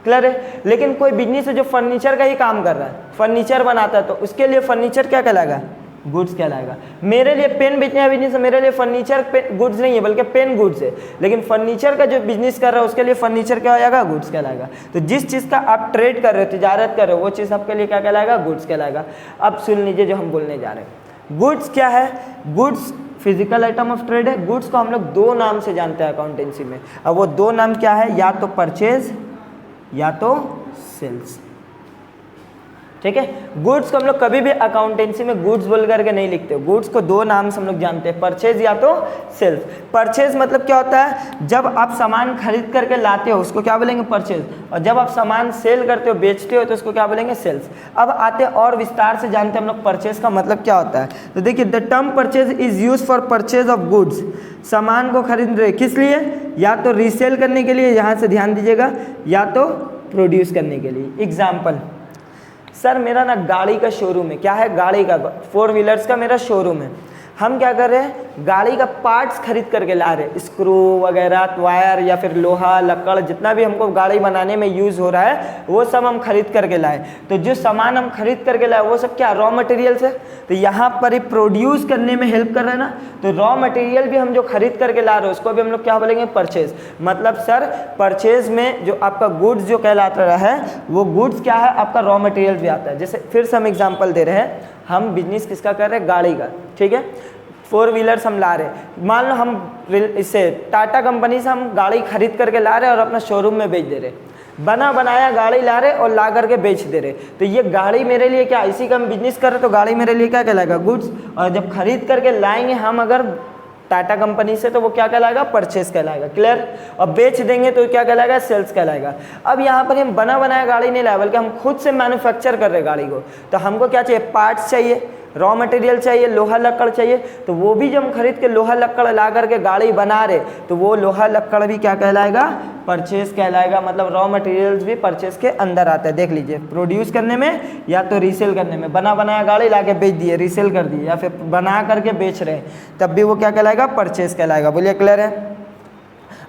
क्लियर है, लेकिन कोई बिजनेस है जो फर्नीचर का ही काम कर रहा है, फर्नीचर बनाता है, तो उसके लिए फर्नीचर क्या कहलाएगा, गुड्स कहलाएगा। मेरे लिए पेन बेचने का बिजनेस है, मेरे लिए फर्नीचर गुड्स नहीं है बल्कि पेन गुड्स है, लेकिन फर्नीचर का जो बिजनेस कर रहा है उसके लिए फर्नीचर क्या हो जाएगा, गुड्स कहलाएगा। तो जिस चीज़ का आप ट्रेड कर रहे हो, तिजारत कर रहे हो, वो चीज़ आपके लिए क्या कहलाएगा, गुड्स कहलाएगा। अब सुन लीजिए जो हम बोलने जा रहे हैं। गुड्स क्या है, goods physical item of trade है। गुड्स को हम लोग दो नाम से जानते हैं अकाउंटेंसी में। अब वो दो नाम क्या है, या तो परचेज या तो सेल्स। ठीक है, गुड्स को हम लोग कभी भी अकाउंटेंसी में गुड्स बोल करके नहीं लिखते। गुड्स को दो नाम से हम लोग जानते हैं, परचेज या तो सेल्स। परचेज मतलब क्या होता है, जब आप सामान खरीद करके लाते हो उसको क्या बोलेंगे, परचेज। और जब आप सामान सेल करते हो, बेचते हो, तो उसको क्या बोलेंगे, सेल्स। अब आते और विस्तार से जानते हैं हम लोग परचेज का मतलब क्या होता है। तो देखिए, the term purchase is use for purchase of goods. सामान को खरीद रहे किस लिए, या तो रीसेल करने के लिए, यहाँ से ध्यान दीजिएगा, या तो प्रोड्यूस करने के लिए। एग्जाम्पल, सर मेरा ना गाड़ी का शोरूम है, क्या है, गाड़ी का, 4 व्हीलर्स का मेरा शोरूम है। हम क्या कर रहे हैं, गाड़ी का पार्ट्स खरीद करके ला रहे हैं, स्क्रू वगैरह, वायर या फिर लोहा लकड़, जितना भी हमको गाड़ी बनाने में यूज़ हो रहा है वो सब हम खरीद करके लाए। तो जो सामान हम खरीद करके लाए वो सब क्या, रॉ मटेरियल्स है। तो यहाँ पर ही प्रोड्यूस करने में हेल्प कर रहे हैं ना, तो रॉ मटेरियल भी हम जो खरीद करके ला रहे हैं उसको भी हम लोग क्या बोलेंगे, परचेज। मतलब सर परचेज में जो आपका गुड्स जो कहलाता है वो गुड्स क्या है, आपका रॉ मटेरियल भी आता है। जैसे फिर से हम एग्जांपल दे रहे हैं, हम बिजनेस किसका कर रहे हैं, गाड़ी का, ठीक है, 4 व्हीलर्स हम ला रहे हैं। मान लो हम इससे टाटा कंपनी से हम गाड़ी खरीद करके ला रहे हैं और अपना शोरूम में बेच दे रहे हैं, बना बनाया गाड़ी ला रहे और ला करके बेच दे रहे। तो ये गाड़ी मेरे लिए क्या, इसी का हम बिजनेस कर रहे तो गाड़ी मेरे लिए क्या कहलाएगा, गुड्स। और जब खरीद करके लाएंगे हम अगर टाटा कंपनी से तो वो क्या कहलाएगा, परचेस कहलाएगा। क्लियर। और बेच देंगे तो क्या कहलाएगा, सेल्स कहलाएगा। अब यहाँ पर हम बना बनाया गाड़ी नहीं लाए बल्कि हम खुद से मैन्युफैक्चर कर रहे गाड़ी को। तो हमको क्या चाहिए, पार्ट्स चाहिए, रॉ मटेरियल चाहिए, लोहा लक्कड़ चाहिए। तो वो भी जब हम खरीद के लोहा लक्कड़ ला करके गाड़ी बना रहे तो वो लोहा लक्कड़ भी क्या कहलाएगा, परचेस कहलाएगा। मतलब रॉ मटेरियल्स भी परचेस के अंदर आते हैं। देख लीजिए, प्रोड्यूस करने में या तो रीसेल करने में, बना बनाया गाड़ी ला के बेच दिए, रीसेल कर दिए, या फिर बना करके बेच रहे हैं तब भी वो क्या कहलाएगा, परचेस कहलाएगा। बोलिए क्लियर है।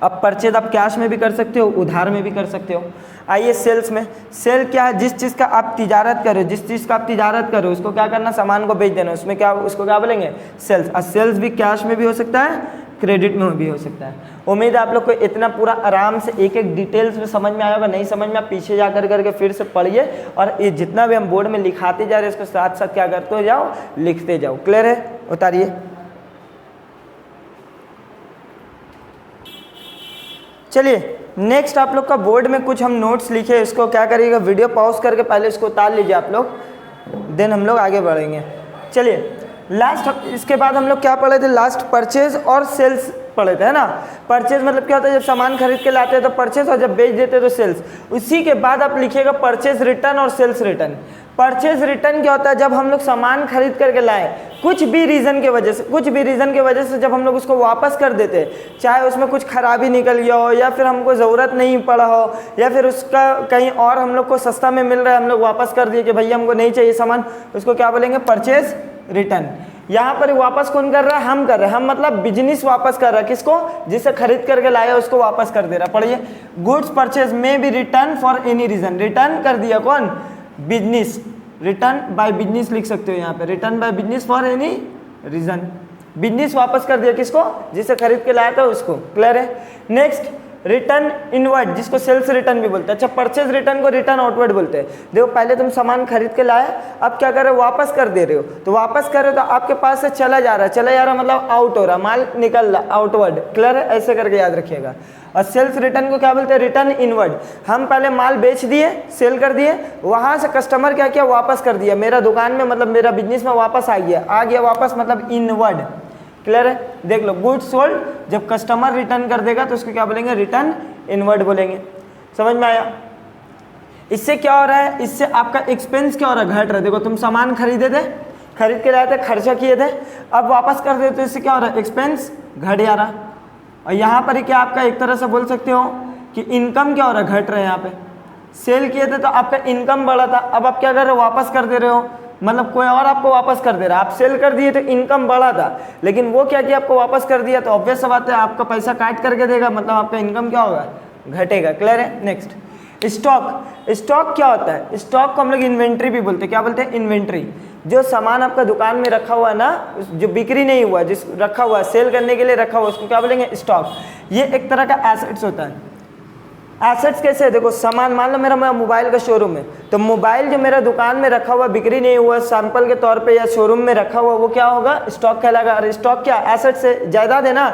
अब परचेज आप कैश में भी कर सकते हो, उधार में भी कर सकते हो। आइए सेल्स में, सेल क्या है, जिस चीज़ का आप तिजारत करो, जिस चीज़ का आप तिजारत करो उसको क्या करना, सामान को बेच देना, उसमें क्या, उसको क्या बोलेंगे, सेल्स। और सेल्स भी कैश में भी हो सकता है, क्रेडिट में भी हो सकता है। उम्मीद है आप लोग को इतना पूरा आराम से एक एक डिटेल्स में समझ में आया होगा। नहीं समझ में आप पीछे जा करके फिर से पढ़िए और ये जितना भी हम बोर्ड में लिखाते जा रहे हैं इसको साथ साथ क्या करते जाओ, लिखते जाओ। क्लियर है, उतारिए। चलिए नेक्स्ट, आप लोग का बोर्ड में कुछ हम नोट्स लिखे, इसको क्या करिएगा, वीडियो पॉज करके पहले इसको उतार लीजिए आप लोग, देन हम लोग आगे बढ़ेंगे। चलिए लास्ट, इसके बाद हम लोग क्या पढ़े थे, लास्ट परचेज और सेल्स पढ़े थे, है ना। परचेज मतलब क्या होता है, जब सामान खरीद के लाते हैं तो परचेज, और जब बेच देते हैं तो सेल्स। उसी के बाद आप लिखिएगा परचेज रिटर्न और सेल्स रिटर्न। परचेज रिटर्न क्या होता है, जब हम लोग सामान खरीद करके लाए, कुछ भी रीज़न की वजह से जब हम लोग उसको वापस कर देते, चाहे उसमें कुछ खराबी निकल गया हो या फिर हमको ज़रूरत नहीं पड़ा हो या फिर उसका कहीं और हम लोग को सस्ता में मिल रहा है, हम लोग वापस कर दिए कि भैया हमको नहीं चाहिए सामान, उसको क्या बोलेंगे, परचेज रिटर्न। यहाँ पर वापस कौन कर रहा है, हम कर रहे हैं। हम मतलब बिजनेस वापस कर रहा है, किसको, जिसे खरीद करके लाया उसको वापस कर दे रहा। पढ़िए, गुड्स परचेज में be return for any reason. Return कर दिया कौन, बिजनेस, रिटर्न बाय बिजनेस लिख सकते हो यहाँ पे, return by business for any reason. Business वापस कर दिया किसको, जिसे खरीद के लाया था उसको। क्लियर है। नेक्स्ट, रिटर्न इनवर्ड, जिसको सेल्स रिटर्न भी बोलते हैं। अच्छा, परचेज रिटर्न को रिटर्न आउटवर्ड बोलते हैं। देखो पहले तुम सामान खरीद के लाए, अब क्या कर रहे हो, वापस कर दे रहे हो। तो वापस कर रहे हो तो आपके पास से चला जा रहा मतलब आउट हो रहा, माल निकल रहा, आउटवर्ड। क्लियर है, ऐसे करके याद रखिएगा। और सेल्स रिटर्न को क्या बोलते हैं, रिटर्न इनवर्ड। हम पहले माल बेच दिए, सेल कर दिए, वहाँ से कस्टमर क्या किया, वापस कर दिया मेरा दुकान में, मतलब मेरा बिजनेस में वापस आ गया वापस, मतलब इनवर्ड। क्लियर है। देख लो, गुड्स सोल्ड, जब कस्टमर रिटर्न कर देगा तो उसको क्या बोलेंगे, रिटर्न इनवर्ड बोलेंगे। समझ में आया। इससे क्या हो रहा है, इससे आपका एक्सपेंस क्या हो रहा है, घट रहा है। देखो तुम सामान खरीदे थे, खरीद के लाए थे, खर्चा किए थे, अब वापस कर दे तो इससे क्या हो रहा है, एक्सपेंस घट जा रहा। और यहाँ पर ही क्या आपका एक तरह से बोल सकते हो कि इनकम क्या हो रहा है, घट रहा है। यहाँ पे सेल किए थे तो आपका इनकम बढ़ा था, अब आप क्या कर रहे हो, वापस कर दे रहे हो, मतलब कोई और आपको वापस कर दे रहा है। आप सेल कर दिए तो इनकम बढ़ा था, लेकिन वो क्या किया, आपको वापस कर दिया, तो ऑब्वियस बात है आपका पैसा काट करके देगा, मतलब आपका इनकम क्या होगा, घटेगा। क्लियर है। Next, stock. स्टॉक क्या होता है, स्टॉक को हम लोग इन्वेंट्री भी बोलते हैं। क्या बोलते हैं, इन्वेंट्री। जो सामान आपका दुकान में रखा हुआ है ना, जो बिक्री नहीं हुआ, जिस रखा हुआ सेल करने के लिए रखा हुआ, उसको क्या बोलेंगे, स्टॉक। ये एक तरह का एसेट्स होता है। एसेट्स कैसे है, देखो सामान, मान लो मेरा मोबाइल का शोरूम है, तो मोबाइल जो मेरा दुकान में रखा हुआ, बिक्री नहीं हुआ, सैंपल के तौर पे या शोरूम में रखा हुआ, वो क्या होगा, स्टॉक कहलाएगा। और स्टॉक क्या, एसेट्स से जायदाद है ना।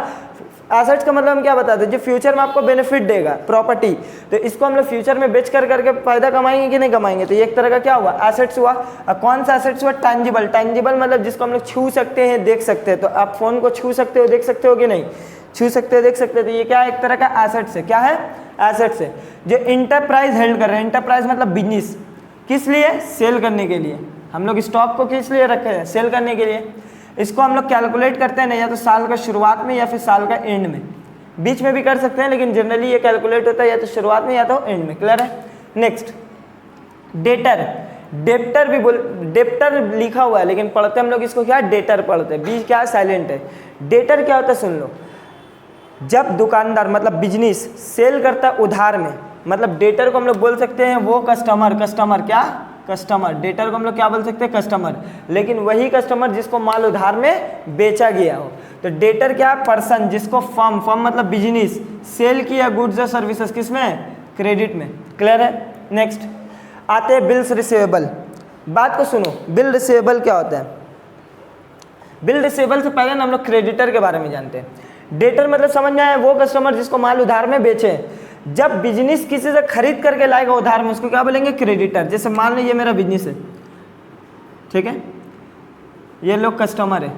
एसेट्स का मतलब हम क्या बताते हैं, जो फ्यूचर में आपको बेनिफिट देगा, प्रॉपर्टी। तो इसको हम लोग फ्यूचर में बेच करके फायदा कमाएंगे कि नहीं कमाएंगे, तो ये एक तरह का क्या हुआ, एसेट्स हुआ। और कौन सा एसेट्स हुआ, टैंजिबल। टैंजिबल मतलब जिसको हम लोग छू सकते हैं, देख सकते हैं। तो आप फोन को छू सकते हो, देख सकते हो कि नहीं, छू सकते हो, देख सकते हो। तो ये क्या है, एक तरह का एसेट्स है। क्या है, एसेट्स है। जो इंटरप्राइज हेल्ड कर रहे हैं, इंटरप्राइज मतलब बिजनेस, किस लिए, सेल करने के लिए। हम लोग स्टॉक को किस लिए रखे हैं, सेल करने के लिए। इसको हम लोग कैलकुलेट करते हैं ना, या तो साल का शुरुआत में या फिर साल का एंड में, बीच में भी कर सकते हैं, लेकिन जनरली ये कैलकुलेट होता है या तो शुरुआत में या तो एंड में। क्लियर है। Next, debtor. डेप्टर भी डेप्टर लिखा हुआ है लेकिन पढ़ते हम लोग इसको क्या है, डेटर पढ़ते हैं, बीच क्या है, साइलेंट है। डेटर क्या होता है सुन लो, जब दुकानदार मतलब बिजनेस सेल करता है उधार में, मतलब डेटर को हम लोग बोल सकते हैं वो कस्टमर क्या, कस्टमर, डेटर को हम लोग क्या बोल सकते हैं, कस्टमर, लेकिन वही कस्टमर जिसको माल उधार में बेचा गया हो। तो डेटर क्या है, पर्सन जिसको फर्म मतलब बिजनेस सेल किया गुड्स या सर्विसेज, किसमें, क्रेडिट में। क्लियर है। नेक्स्ट आते हैं बिल्स रिसीवेबल। बात को सुनो, बिल रिसीवेबल क्या होता है। बिल रिसीवेबल से पहले हम लोग क्रेडिटर के बारे में जानते हैं। डेटर मतलब समझ में आया, वो कस्टमर जिसको माल उधार में बेचे। जब बिजनेस किसी से खरीद करके लाएगा उधार में, उसको क्या बोलेंगे, क्रेडिटर। जैसे मान लो ये मेरा बिजनेस है, ठीक है, ये लोग कस्टमर है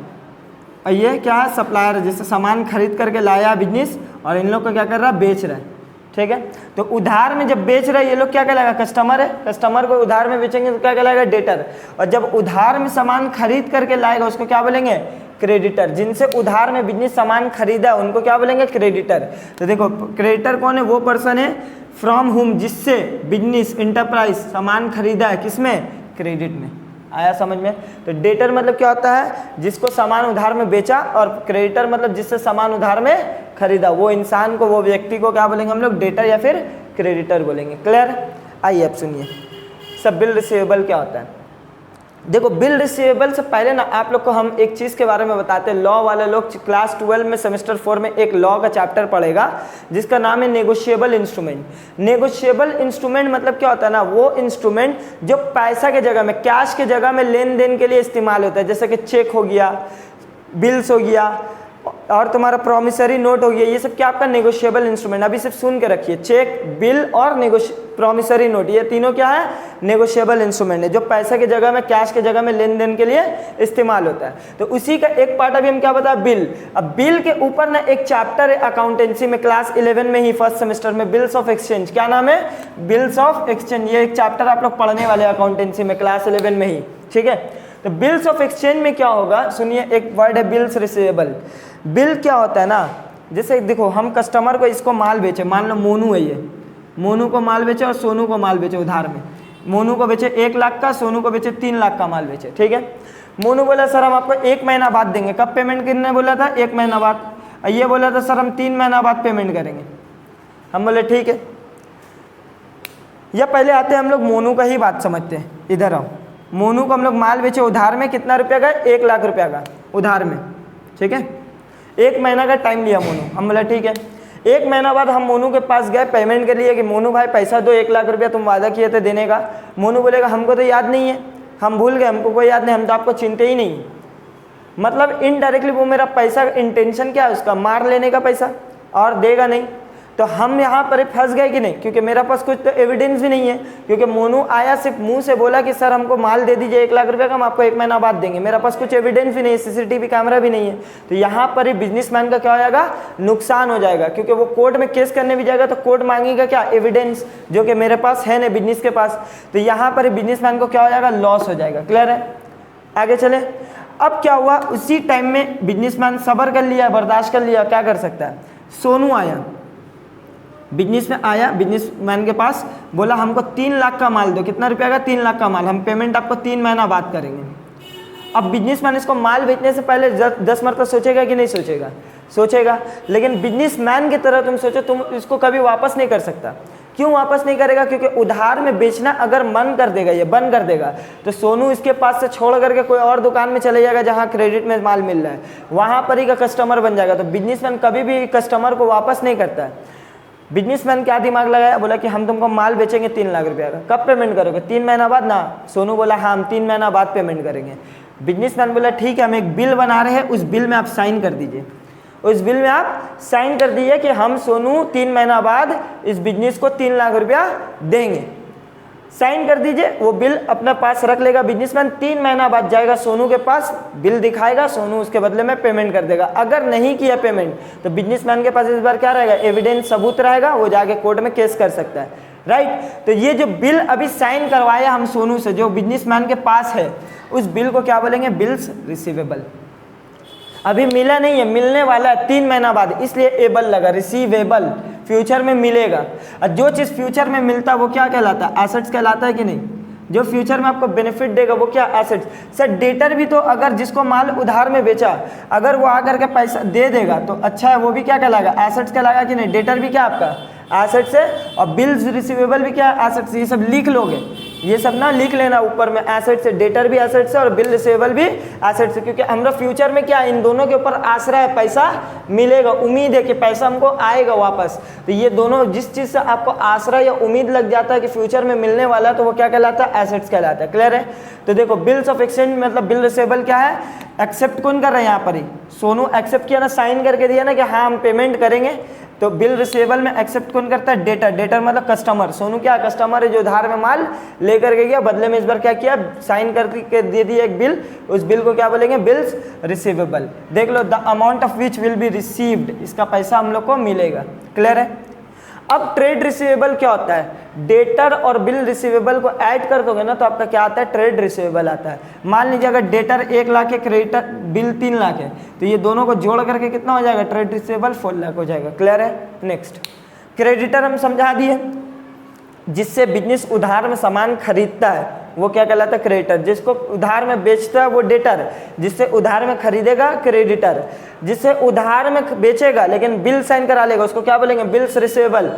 और ये क्या है, सप्लायर है, जिससे सामान खरीद करके लाया बिजनेस और इन लोग को क्या कर रहा है, बेच रहा है। ठीक है, तो उधार में जब बेच रहा है ये लोग क्या कहलाएगा, कस्टमर है। कस्टमर को उधार में बेचेंगे तो क्या कहलाएगा, डेटर। और जब उधार में सामान खरीद करके लाएगा उसको क्या बोलेंगे, क्रेडिटर। जिनसे उधार में बिजनेस सामान खरीदा उनको क्या बोलेंगे, क्रेडिटर। तो देखो क्रेडिटर कौन है, वो पर्सन है फ्रॉम हुम, जिससे बिजनेस इंटरप्राइज सामान खरीदा है, किसमें, क्रेडिट में। आया समझ में। तो डेटर मतलब क्या होता है, जिसको सामान उधार में बेचा, और क्रेडिटर मतलब जिससे सामान उधार में खरीदा। वो इंसान को, वो व्यक्ति को क्या बोलेंगे हम लोग, डेटर या फिर क्रेडिटर बोलेंगे। क्लियर। आइए अब सुनिए सब बिल रिसीवेबल क्या होता है। देखो बिल रिसीवेबल से पहले ना आप लोग को हम एक चीज़ के बारे में बताते हैं। लॉ वाले लोग क्लास 12 में सेमेस्टर 4 में एक लॉ का चैप्टर पढ़ेगा जिसका नाम है नेगोशिएबल इंस्ट्रूमेंट। नेगोशिएबल इंस्ट्रूमेंट मतलब क्या होता है ना, वो इंस्ट्रूमेंट जो पैसा के जगह में, कैश के जगह में लेन देन के लिए इस्तेमाल होता है। जैसे कि चेक हो गया, बिल्स हो गया और तुम्हारा प्रॉमिसरी नोट हो गया, ये सब क्या आपका नेगोशिएबल इंस्ट्रूमेंट। अभी सिर्फ सुन के रखिए, चेक, बिल और प्रॉमिसरी नोट, ये तीनों क्या है, नेगोशिएबल इंस्ट्रूमेंट है, जो पैसे की जगह में, कैश के जगह में लेन देन के लिए इस्तेमाल होता है। तो उसी का एक पार्ट अभी हम क्या बताया, बिल। अब बिल के ऊपर ना एक चैप्टर है अकाउंटेंसी में, क्लास 11 में ही फर्स्ट सेमेस्टर में, बिल्स ऑफ एक्सचेंज। क्या नाम है, बिल्स ऑफ एक्सचेंज। ये एक चैप्टर आप लोग पढ़ने वाले अकाउंटेंसी में क्लास 11 में ही, ठीक है। तो बिल्स ऑफ एक्सचेंज में क्या होगा, सुनिए, एक वर्ड है बिल्स रिसीवेबल। बिल क्या होता है ना, जैसे देखो हम कस्टमर को इसको माल बेचे, मान लो मोनू है, ये मोनू को माल बेचे और सोनू को माल बेचे उधार में। मोनू को बेचे 1 लाख का, सोनू को बेचे 3 लाख का माल बेचे, ठीक है। मोनू बोला सर हम आपको 1 महीना बाद देंगे। कब पेमेंट करने बोला था, 1 महीना बाद। ये बोला था सर हम 3 महीना बाद पेमेंट करेंगे। हम बोले ठीक है। या पहले आते हैं हम लोग मोनू का ही बात समझते हैं, इधर आओ। मोनू को हम लोग माल बेचे उधार में, कितना रुपया का, 1 लाख रुपया का उधार में, ठीक है। 1 महीना का टाइम लिया मोनू, हम बोला ठीक है। 1 महीना बाद हम मोनू के पास गए पेमेंट के लिए कि मोनू भाई पैसा दो, 1 लाख रुपया तुम वादा किए थे देने का। मोनू बोलेगा हमको तो याद नहीं है, हम भूल गए, हमको कोई याद नहीं, हम तो आपको चिंते ही नहीं। मतलब इनडायरेक्टली वो मेरा पैसा, इंटेंशन क्या है उसका, मार लेने का पैसा, और देगा नहीं। तो हम यहाँ पर फंस गए कि नहीं, क्योंकि मेरा पास कुछ तो एविडेंस भी नहीं है। क्योंकि मोनू आया सिर्फ मुंह से बोला कि सर हमको माल दे दीजिए 1 लाख रुपए का, हम आपको 1 महीना बाद देंगे। मेरा पास कुछ एविडेंस भी नहीं है, सीसीटीवी कैमरा भी नहीं है। तो यहाँ पर ही बिजनेसमैन का क्या हो जाएगा, नुकसान हो जाएगा। क्योंकि वो कोर्ट में केस करने भी जाएगा तो कोर्ट मांगेगा क्या, एविडेंस, जो कि मेरे पास है नहीं, बिजनेस के पास। तो यहाँ पर बिजनेसमैन को क्या हो जाएगा, लॉस हो जाएगा। क्लियर है। आगे चले। अब क्या हुआ, उसी टाइम में बिजनेसमैन सब्र कर लिया, बर्दाश्त कर लिया, क्या कर सकता है। सोनू आया, बिजनेस में आया, बिजनेसमैन के पास बोला हमको 3 लाख का माल दो। कितना रुपया का, 3 लाख का माल, हम पेमेंट आपको 3 महीना बाद करेंगे। अब बिजनेसमैन इसको माल बेचने से पहले 10 मरतबा सोचेगा कि नहीं सोचेगा, सोचेगा। लेकिन बिजनेसमैन की तरह तुम सोचो, तुम इसको कभी वापस नहीं कर सकता। क्यों वापस नहीं करेगा, क्योंकि उधार में बेचना अगर मन कर देगा, ये बंद कर देगा, तो सोनू इसके पास से छोड़ करके कोई और दुकान में चले जाएगा जहां क्रेडिट में माल मिल रहा है, वहां पर ही का कस्टमर बन जाएगा। तो बिजनेसमैन कभी भी कस्टमर को वापस नहीं करता है। बिजनेसमैन क्या दिमाग लगाया, बोला कि हम तुमको माल बेचेंगे 3 लाख रुपया का, कब पेमेंट करोगे, 3 महीना बाद ना। सोनू बोला हाँ हम 3 महीना बाद पेमेंट करेंगे। बिजनेसमैन बोला ठीक है, हम एक बिल बना रहे हैं, उस बिल में आप साइन कर दीजिए। उस बिल में आप साइन कर दीजिए कि हम सोनू 3 महीना बाद इस बिजनेस को 3 लाख रुपया देंगे। साइन कर दीजिए, वो बिल अपने पास रख लेगा बिजनेसमैन। 3 महीना बाद जाएगा सोनू के पास, बिल दिखाएगा, सोनू उसके बदले में पेमेंट कर देगा। अगर नहीं किया पेमेंट तो बिजनेसमैन के पास इस बार क्या रहेगा, एविडेंस, सबूत रहेगा, वो जाके कोर्ट में केस कर सकता है। राइट। तो ये जो बिल अभी साइन करवाया हम सोनू से, जो बिजनेसमैन के पास है, उस बिल को क्या बोलेंगे, बिल्स रिसीवेबल। अभी मिला नहीं है, मिलने वाला है 3 महीना बाद, इसलिए एबल लगा, रिसीवेबल, फ्यूचर में मिलेगा। और जो चीज़ फ्यूचर में मिलता है वो क्या कहलाता है, एसेट्स कहलाता है कि नहीं। जो फ्यूचर में आपको बेनिफिट देगा वो क्या, एसेट्स। सर डेटर भी तो अगर जिसको माल उधार में बेचा अगर वो आकर के पैसा दे देगा तो अच्छा है, वो भी क्या कहलाएगा, एसेट्स कहलाएगा कि नहीं। डेटर भी क्या आपका एसेट्स है और बिल्स रिसीवेबल भी क्या एसेट्स। ये सब लिख लोगे, ये सब ना लिख लेना ऊपर में, एसेट्स है, डेटर भी एसेट्स है और बिल रिसीवेबल भी एसेट्स है, क्योंकि हमरा फ्यूचर में क्या इन दोनों के ऊपर आसरा है, पैसा मिलेगा, उम्मीद है कि पैसा हमको आएगा वापस। तो ये दोनों जिस चीज़ से आपको आसरा या उम्मीद लग जाता है कि फ्यूचर में मिलने वाला है तो वो क्या कहलाता है, एसेट्स कहलाता है। क्लियर है। तो देखो बिल्स ऑफ एक्सचेंज मतलब बिल रिसीवेबल क्या है, एक्सेप्ट कौन कर रहे हैं यहाँ पर ही, सोनू एक्सेप्ट किया ना, साइन करके दिया ना कि हाँ हम पेमेंट करेंगे। तो बिल रिसीवेबल में एक्सेप्ट कौन करता है, डेटर। डेटर मतलब कस्टमर, सोनू क्या कस्टमर है जो उधार में माल लेकर के गया, बदले में इस बार क्या किया, साइन करके दे दिया एक बिल, उस बिल को क्या बोलेंगे, बिल्स रिसीवेबल। देख लो, the amount of which will be received, इसका पैसा हम लोग को मिलेगा। क्लियर है। अब ट्रेड रिसीवेबल क्या होता है, डेटर और बिल रिसीवेबल को ऐड कर दोगे ना तो आपका क्या आता है, ट्रेड रिसीवेबल आता है। मान लीजिए अगर डेटर 1 लाख है, क्रेडिटर बिल 3 लाख है, तो ये दोनों को जोड़ करके कितना हो जाएगा, ट्रेड रिसीवेबल 4 लाख हो जाएगा। क्लियर है। नेक्स्ट, क्रेडिटर हम समझा दिए, जिससे बिजनेस उधार में सामान खरीदता है वो क्या कहलाता है, क्रेडिटर। जिसको उधार में बेचता है वो डेटर, जिससे उधार में खरीदेगा क्रेडिटर, जिससे उधार में बेचेगा लेकिन बिल साइन करा लेगा उसको क्या बोलेंगे, बिल्स रिसीवेबल।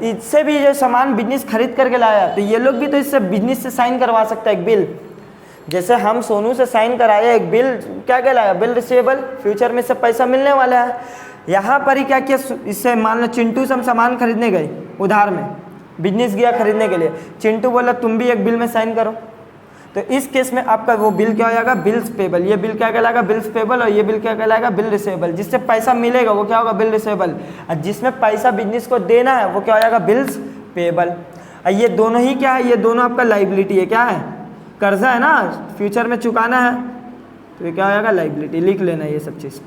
इससे भी जो सामान बिजनेस खरीद करके लाया तो ये लोग भी तो इससे बिजनेस से साइन करवा सकता है एक बिल। जैसे हम सोनू से साइन कराया एक बिल, क्या कहलाया, बिल रिसीवेबल, फ्यूचर में इससे पैसा मिलने वाला है। यहाँ पर ही क्या किया, इससे मान लो चिंटू से हम सामान खरीदने गए उधार में, बिजनेस गया खरीदने के लिए, चिंटू बोला तुम भी एक बिल में साइन करो, तो इस केस में आपका वो बिल क्या हो जाएगा, बिल्स पेबल। ये बिल क्या कहलाएगा, बिल्स पेबल, और ये बिल क्या कहलाएगा, बिल रिसीवेबल। जिससे पैसा मिलेगा वो क्या होगा, बिल रिसीवेबल, और जिसमें पैसा बिजनेस को देना है वो क्या हो जाएगा, बिल्स पेबल। ये दोनों ही क्या है, ये दोनों आपका लाइबिलिटी है, क्या है, कर्जा है ना, फ्यूचर में चुकाना है, तो ये क्या हो जाएगा, लाइबिलिटी। लिख लेना ये सब चीज़।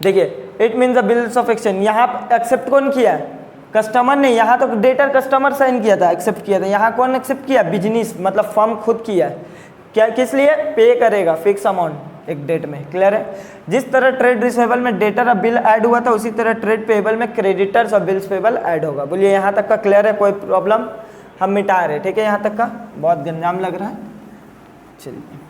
देखिए, it means the bills of exchange. यहाँ एक्सेप्ट कौन किया है, कस्टमर ने। यहाँ तो डेटर कस्टमर साइन किया था, एक्सेप्ट किया था। यहाँ कौन एक्सेप्ट किया, बिजनेस मतलब फर्म खुद किया है। क्या, किस लिए, पे करेगा फिक्स अमाउंट एक डेट में। क्लियर है। जिस तरह ट्रेड रिसीवेबल में डेटर और बिल ऐड हुआ था उसी तरह ट्रेड पेबल में क्रेडिटर्स और बिल्स पेबल ऐड होगा। बोलिए यहाँ तक का क्लियर है, कोई प्रॉब्लम, हम मिटा रहे, ठीक है। यहाँ तक का बहुत गंजाम लग रहा है, चलिए।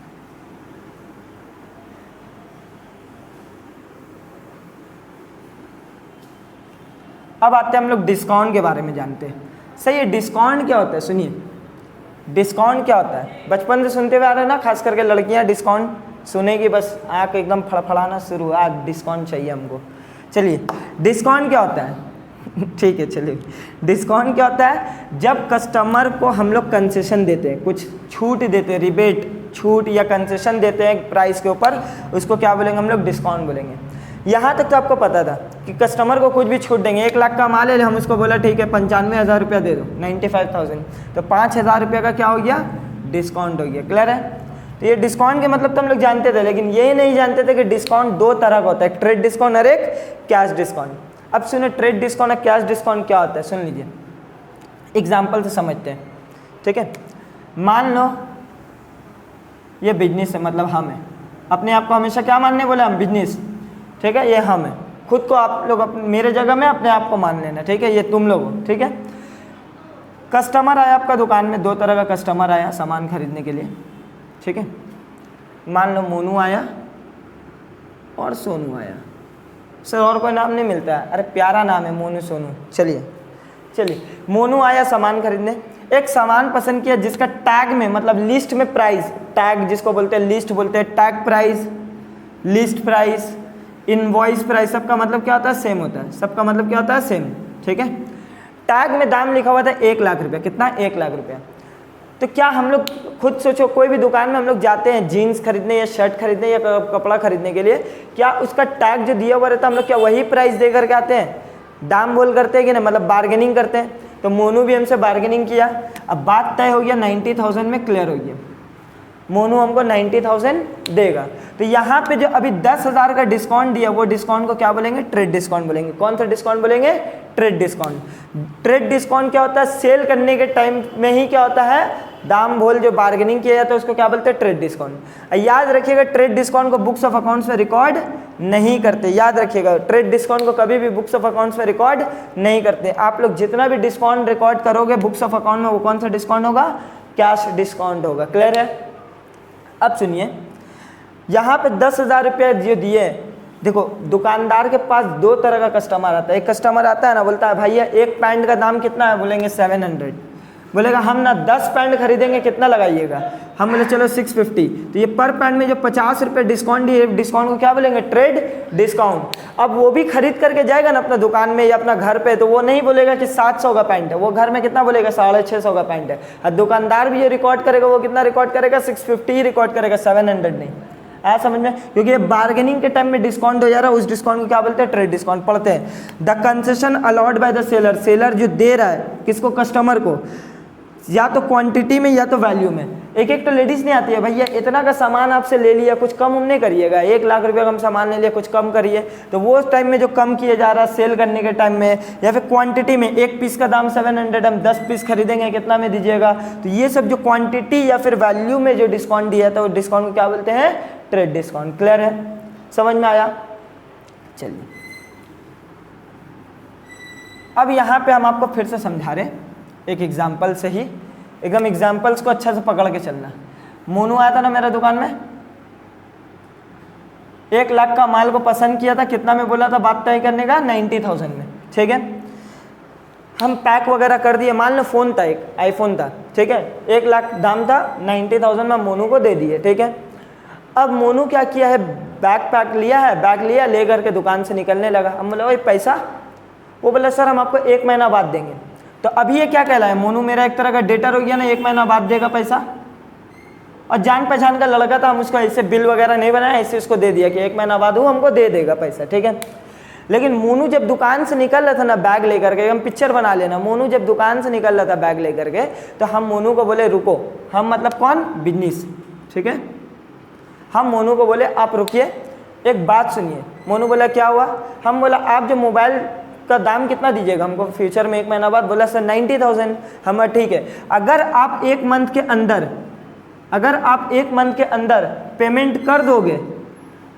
अब आते हैं हम लोग डिस्काउंट के बारे में जानते हैं। सही है, डिस्काउंट क्या होता है, सुनिए डिस्काउंट क्या होता है। बचपन से सुनते हुए आ रहे हैं ना, खास करके लड़कियां डिस्काउंट सुनेगी बस आँख एकदम फड़फड़ाना शुरू, आज डिस्काउंट चाहिए हमको। चलिए डिस्काउंट क्या होता है ठीक है, चलिए डिस्काउंट क्या होता है, जब कस्टमर को हम लोग कंसेशन देते हैं, कुछ छूट देते हैं, रिबेट छूट या कंसेशन देते हैं प्राइस के ऊपर, उसको क्या बोलेंगे हम लोग, डिस्काउंट बोलेंगे। यहाँ तक तो आपको पता था कि कस्टमर को कुछ भी छूट देंगे। 1 लाख का माल है, हम उसको बोला ठीक है 95,000 रुपया दे दो, 95,000, तो 5,000 रुपये का क्या हो गया, डिस्काउंट हो गया। क्लियर है। तो ये डिस्काउंट के मतलब तो हम लोग जानते थे, लेकिन ये नहीं जानते थे कि डिस्काउंट 2 तरह का होता है, एक ट्रेड डिस्काउंट और एक कैश डिस्काउंट। अब सुनो, ट्रेड डिस्काउंट और कैश डिस्काउंट क्या होता है, सुन लीजिए, एग्जाम्पल से समझते हैं, ठीक है। मान लो ये बिजनेस है, मतलब हम है, अपने आप को हमेशा क्या मानने बोले, हम बिजनेस, ठीक है, ये हम है। खुद को आप लोग मेरे जगह में अपने आप को मान लेना, ठीक है, ये तुम लोग हो, ठीक है। कस्टमर आया आपका दुकान में, 2 तरह का कस्टमर आया सामान खरीदने के लिए, ठीक है। मान लो मोनू आया और सोनू आया, सर और कोई नाम नहीं मिलता है, अरे प्यारा नाम है मोनू सोनू। चलिए मोनू आया सामान खरीदने, एक सामान पसंद किया जिसका टैग में मतलब लिस्ट में प्राइस, टैग जिसको बोलते हैं लिस्ट बोलते हैं, tag price, list price, invoice price, सबका मतलब क्या होता है, सेम होता है, सबका मतलब क्या होता है, सेम, ठीक है। टैग में दाम लिखा हुआ था 1 लाख रुपया, कितना, 1 लाख रुपया। तो क्या हम लोग खुद सोचो, कोई भी दुकान में हम लोग जाते हैं जीन्स खरीदने या शर्ट खरीदने या कपड़ा खरीदने के लिए, क्या उसका टैग जो दिया हुआ रहता है हम लोग क्या वही प्राइस दे करके आते हैं, दाम बोल करते हैं कि ना, मतलब बार्गेनिंग करते हैं। तो मोनू भी हमसे बार्गेनिंग किया, अब बात तय हो गया, 90,000 में क्लियर हो गया, मोनू हमको 90,000 देगा। तो यहाँ पे जो अभी 10,000 का डिस्काउंट दिया, वो डिस्काउंट को क्या बोलेंगे, ट्रेड डिस्काउंट बोलेंगे। कौन सा डिस्काउंट बोलेंगे, ट्रेड डिस्काउंट। ट्रेड डिस्काउंट क्या होता है, सेल करने के टाइम में ही क्या होता है, दाम बोल जो बार्गेनिंग किया जाता है उसको क्या बोलते हैं, ट्रेड डिस्काउंट। याद रखिएगा, ट्रेड डिस्काउंट को बुक्स ऑफ अकाउंट्स में रिकॉर्ड नहीं करते, याद रखिएगा, ट्रेड डिस्काउंट को कभी भी बुक्स ऑफ अकाउंट्स में रिकॉर्ड नहीं करते। आप लोग जितना भी डिस्काउंट रिकॉर्ड करोगे बुक्स ऑफ अकाउंट में, वो कौन सा डिस्काउंट होगा, कैश डिस्काउंट होगा। क्लियर है? अब सुनिए, यहाँ पे 10,000 रुपये जो दिए, देखो दुकानदार के पास दो तरह का कस्टमर आता है। एक कस्टमर आता है ना, बोलता है भैया एक पैंट का दाम कितना है, बोलेंगे 700, बोलेगा हम ना 10 पैंट खरीदेंगे, कितना लगाइएगा, हम बोले चलो 650, तो ये पर पैंट में जो 50 रुपये डिस्काउंट दिए, डिस्काउंट को क्या बोलेंगे, ट्रेड डिस्काउंट। अब वो भी खरीद करके जाएगा ना अपना दुकान में या अपना घर पे, तो वो नहीं बोलेगा कि 700 का पैंट है, वो घर में कितना बोलेगा, 650 का पैंट है। और दुकानदार भी ये रिकॉर्ड करेगा, वो कितना रिकॉर्ड करेगा, 650 ही रिकॉर्ड करेगा, 700 नहीं। आया समझ में? क्योंकि ये बार्गेनिंग के टाइम में डिस्काउंट हो जा रहा है, उस डिस्काउंट को क्या बोलते हैं, ट्रेड डिस्काउंट। पढ़ते हैं, the concession allot by the seller, seller जो दे रहा है किसको, कस्टमर को, या तो क्वांटिटी में या तो वैल्यू में। एक एक तो लेडीज़ नहीं आती है, भैया इतना का सामान आपसे ले लिया, कुछ कम नहीं करिएगा, 1 लाख रुपये का हम सामान ले लिया, कुछ कम करिए। तो वो उस टाइम में जो कम किया जा रहा है सेल करने के टाइम में, या फिर क्वांटिटी में, एक पीस का दाम 700, हम 10 पीस खरीदेंगे, कितना में दीजिएगा। तो ये सब जो क्वांटिटी या फिर वैल्यू में जो डिस्काउंट दिया था, वो डिस्काउंट को क्या बोलते हैं, ट्रेड डिस्काउंट। क्लियर है? समझ में आया? चलिए, अब यहाँ पे हम आपको फिर से समझा रहे एक एग्जाम्पल से ही, एकदम एग्जाम्पल्स को अच्छा से पकड़ के चलना। मोनू आया था ना मेरा दुकान में, 1 लाख का माल को पसंद किया था, कितना में बोला था बात तय करने का, 90,000 में। ठीक है, हम पैक वगैरह कर दिए, मान लो फ़ोन था, एक आईफोन था, ठीक है, 1 लाख दाम था, 90,000 में मोनू को दे दिए। ठीक है, अब मोनू क्या किया है, बैग लिया है, बैग लिया, ले करके दुकान से निकलने लगा। हम बोले भाई पैसा, वो बोला सर हम आपको 1 महीना बाद देंगे। तो अभी ये क्या कहला है, मोनू मेरा एक तरह का डेटर हो गया ना, 1 महीना बाद देगा पैसा। और जान पहचान का लड़का था, हम उसको ऐसे बिल वगैरह नहीं बनाया, ऐसे उसको दे दिया कि 1 महीना बाद वो हमको दे देगा पैसा। ठीक है, लेकिन मोनू जब दुकान से निकल रहा था ना बैग लेकर के, हम पिक्चर बना लेना, मोनू जब दुकान से निकल रहा था बैग लेकर के, तो हम मोनू को बोले रुको, हम मतलब कौन, बिजनेस। ठीक है, हम मोनू को बोले आप रुकिए, एक बात सुनिए। मोनू बोला क्या हुआ, हम बोला आप जो मोबाइल का दाम कितना दीजिएगा हमको फ्यूचर में 1 महीना बाद, बोला सर 90,000। हम ठीक है, अगर आप 1 मंथ के अंदर, अगर आप 1 मंथ के अंदर पेमेंट कर दोगे,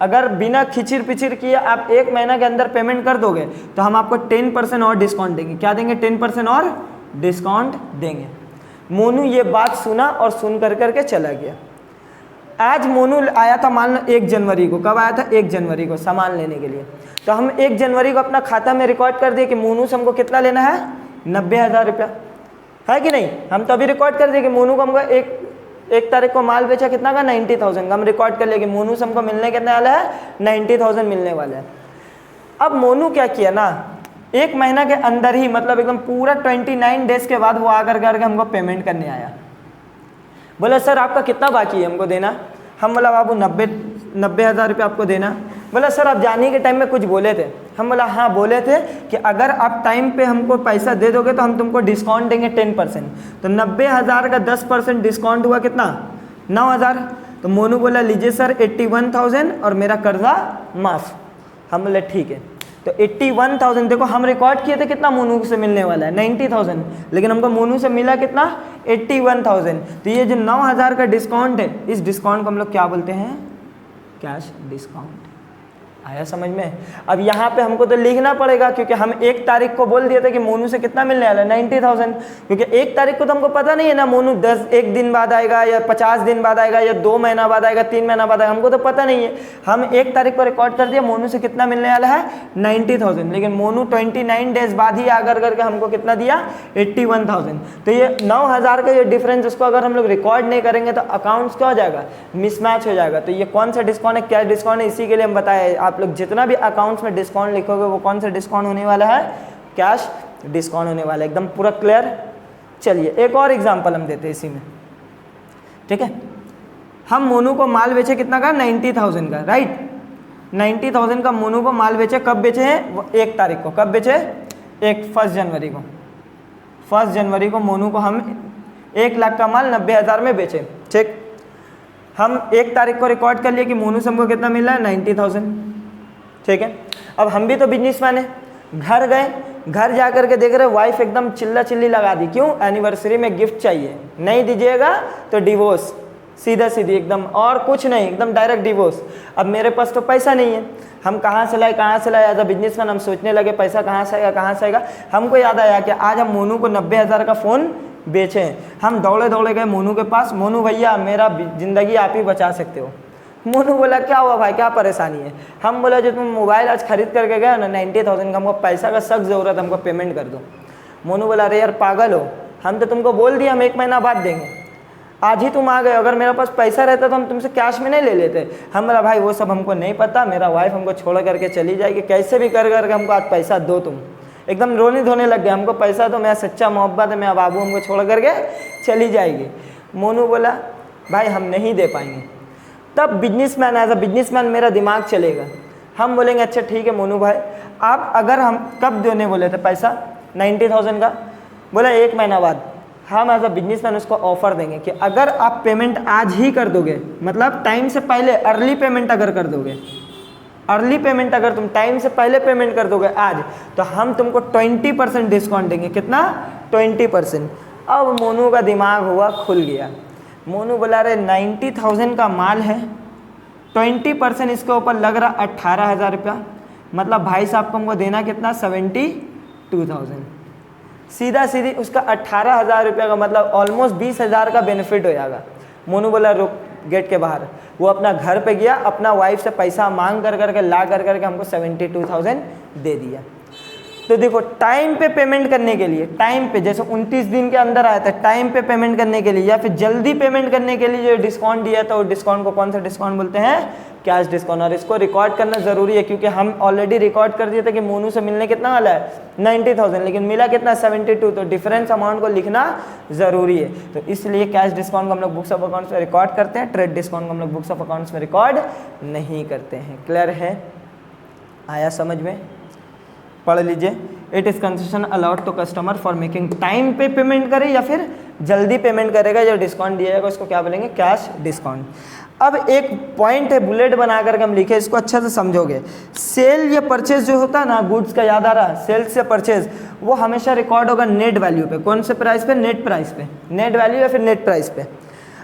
अगर बिना खिचिर पिचिर किए आप 1 महीना के अंदर पेमेंट कर दोगे, तो हम आपको 10% और डिस्काउंट देंगे। क्या देंगे, 10% और डिस्काउंट देंगे। मोनू ये बात सुना और सुन कर करके चला गया। आज मोनू आया था मान लो 1 जनवरी को, कब आया था, 1 जनवरी को सामान लेने के लिए। तो हम 1 जनवरी को अपना खाता में रिकॉर्ड कर दिए कि मोनू से हमको कितना लेना है, 90,000 रुपया, है कि नहीं। हम तो अभी रिकॉर्ड कर दिए कि मोनू को हमको एक तारीख को माल बेचा कितना का, 90,000 का। हम रिकॉर्ड कर लिए कि मोनू से हमको मिलने कितने वाला है, 90,000 मिलने वाला है। अब मोनू क्या किया ना, 1 महीना के अंदर ही, मतलब एकदम पूरा 29 डेज के बाद वो आकर करके हमको पेमेंट करने आया। बोला सर आपका कितना बाकी है हमको देना। हम बोला बाबू 90,000 रुपये आपको देना। बोला सर आप जाने के टाइम में कुछ बोले थे। हम बोला हाँ बोले थे कि अगर आप टाइम पे हमको पैसा दे दोगे तो हम तुमको डिस्काउंट देंगे 10%। तो 90,000 का 10% डिस्काउंट हुआ कितना, 9,000। तो मोनू बोला लीजिए सर 81,000 और मेरा कर्जा माफ़। हम बोले ठीक है। तो 81,000, देखो हम रिकॉर्ड किए थे कितना मोनू से मिलने वाला है, 90,000, लेकिन हमको मोनू से मिला कितना, 81,000। तो ये जो 9,000 का डिस्काउंट है, इस डिस्काउंट को हम लोग क्या बोलते हैं, कैश डिस्काउंट। आया समझ में। अब यहाँ पे हमको तो लिखना पड़ेगा, क्योंकि हम 1 तारीख को बोल दिए थे कि मोनू से कितना मिलने वाला है, 90,000। क्योंकि 1 तारीख को तो हमको पता नहीं है ना मोनू 1 दिन बाद आएगा या 50 दिन बाद आएगा या 2 महीना बाद आएगा, 3 महीना बाद आएगा, हमको तो पता नहीं है। हम 1 तारीख को रिकॉर्ड कर दिया मोनू से कितना मिलने वाला है, 90,000। लेकिन मोनू 29 डेज बाद ही आकर करके हमको कितना दिया, 81,000। तो ये 9,000 का ये डिफरेंस, उसको अगर हम लोग रिकॉर्ड नहीं करेंगे तो अकाउंट्स क्या हो जाएगा, मिसमैच हो जाएगा। तो ये कौन सा डिस्काउंट है, क्या डिस्काउंट है, इसी के लिए हम बताए। आप लोग जितना भी अकाउंट्स में डिस्काउंट लिखोगे वो कौन सा डिस्काउंट होने वाला है, कैश डिस्काउंट होने वाला है। एकदम पूरा क्लियर। चलिए एक और एग्जांपल हम देते हैं इसी में, ठीक है। हम मोनू को माल बेचे कितना का, 90,000 का, राइट। 90,000 का मोनू को माल बेचे, कब बेचे हैं, 1 तारीख को। कब बेचे, 1 जनवरी को। 1 जनवरी को मोनू को हम 1 लाख का माल 90,000 में बेचे, ठीक। हम 1 तारीख को रिकॉर्ड कर लिए कि मोनू से हमको कितना मिला है, 90,000, ठीक है। अब हम भी तो बिजनेसमैन है, घर गए, घर जा कर के देख रहे वाइफ एकदम चिल्ला चिल्ली लगा दी, क्यों, एनिवर्सरी में गिफ्ट चाहिए, नहीं दीजिएगा तो डिवोर्स, सीधा सीधी एकदम, और कुछ नहीं, एकदम डायरेक्ट डिवोर्स। अब मेरे पास तो पैसा नहीं है, हम कहाँ से लाए, एज अ बिजनेसमैन हम सोचने लगे पैसा कहाँ से आएगा। हमको याद आया कि आज हम मोनू को 90,000 का फ़ोन बेचे हैं। हम दौड़े दौड़े गए मोनू के पास, मोनू भैया मेरा ज़िंदगी आप ही बचा सकते हो। मोनू बोला क्या हुआ भाई, क्या परेशानी है? हम बोला जो तुम मोबाइल आज खरीद करके गए ना 90,000 का, हमको पैसा का सख्त ज़रूरत, हमको पेमेंट कर दो। मोनू बोला अरे यार पागल हो, हम तो तुमको बोल दिया हम 1 महीना बाद देंगे, आज ही तुम आ गए, अगर मेरे पास पैसा रहता तो हम तुमसे कैश में नहीं ले लेते। हम बोला भाई वो सब हमको नहीं पता, मेरा वाइफ हमको छोड़ करके चली जाएगी, कैसे भी कर करके हमको आज पैसा दो। तुम एकदम रोने धोने लग गए, हमको पैसा तो मेरा सच्चा मोहब्बत है, मेरा बाबू हमको छोड़ करके चली जाएगी। मोनू बोला भाई हम नहीं दे पाएंगे। तब बिजनेसमैन एज अ बिजनेसमैन मेरा दिमाग चलेगा, हम बोलेंगे अच्छा ठीक है मोनू भाई आप, अगर हम कब देने बोले थे पैसा 90,000 का, बोला 1 महीना बाद। हम एज अ बिजनेसमैन उसको ऑफर देंगे कि अगर आप पेमेंट आज ही कर दोगे, मतलब टाइम से पहले अर्ली पेमेंट अगर कर दोगे, अर्ली पेमेंट अगर तुम टाइम से पहले पेमेंट कर दोगे आज, तो हम तुमको 20% डिस्काउंट देंगे। कितना? 20%। अब मोनू का दिमाग हुआ खुल गया। मोनू बोला अरे 90,000 का माल है, 20% इसके ऊपर लग रहा 18,000 रुपया, मतलब भाई साहब को हमको देना कितना? 72,000। सीधा सीधी उसका 18,000 रुपया का मतलब ऑलमोस्ट 20,000 का बेनिफिट हो जाएगा। मोनू बोला रुक गेट के बाहर। वो अपना घर पे गया, अपना वाइफ से पैसा मांग कर करके ला कर करके हमको 72,000 दे दिया। तो देखो टाइम पे पेमेंट करने के लिए, टाइम पे जैसे 29 दिन के अंदर आया था, टाइम पे पेमेंट करने के लिए या फिर जल्दी पेमेंट करने के लिए जो डिस्काउंट दिया था, वो डिस्काउंट को कौन सा डिस्काउंट बोलते हैं? Cash discount. और इसको रिकॉर्ड करना ज़रूरी है क्योंकि हम ऑलरेडी रिकॉर्ड कर दिए थे कि मोनू से मिलने कितना वाला है 90,000, लेकिन मिला कितना 72, तो डिफरेंस अमाउंट को लिखना ज़रूरी है। तो इसलिए कैश डिस्काउंट को हम लोग बुक्स ऑफ अकाउंट्स में रिकॉर्ड करते हैं, ट्रेड डिस्काउंट को हम लोग बुक्स ऑफ अकाउंट्स में रिकॉर्ड नहीं करते हैं। क्लियर है? आया समझ में? पढ़ लीजिए। It is concession allowed to customer for making, time पे पेमेंट करे या फिर जल्दी पेमेंट करेगा, जो डिस्काउंट दिया जाएगा उसको क्या बोलेंगे? Cash discount. अब एक पॉइंट है बुलेट बना करके हम लिखे, इसको अच्छे से समझोगे। सेल या परचेज जो होता है ना गुड्स का, याद आ रहा? सेल्स या परचेज वो हमेशा रिकॉर्ड होगा नेट वैल्यू पे। कौन से प्राइस पे? नेट प्राइस पे, नेट वैल्यू या फिर नेट प्राइस पे।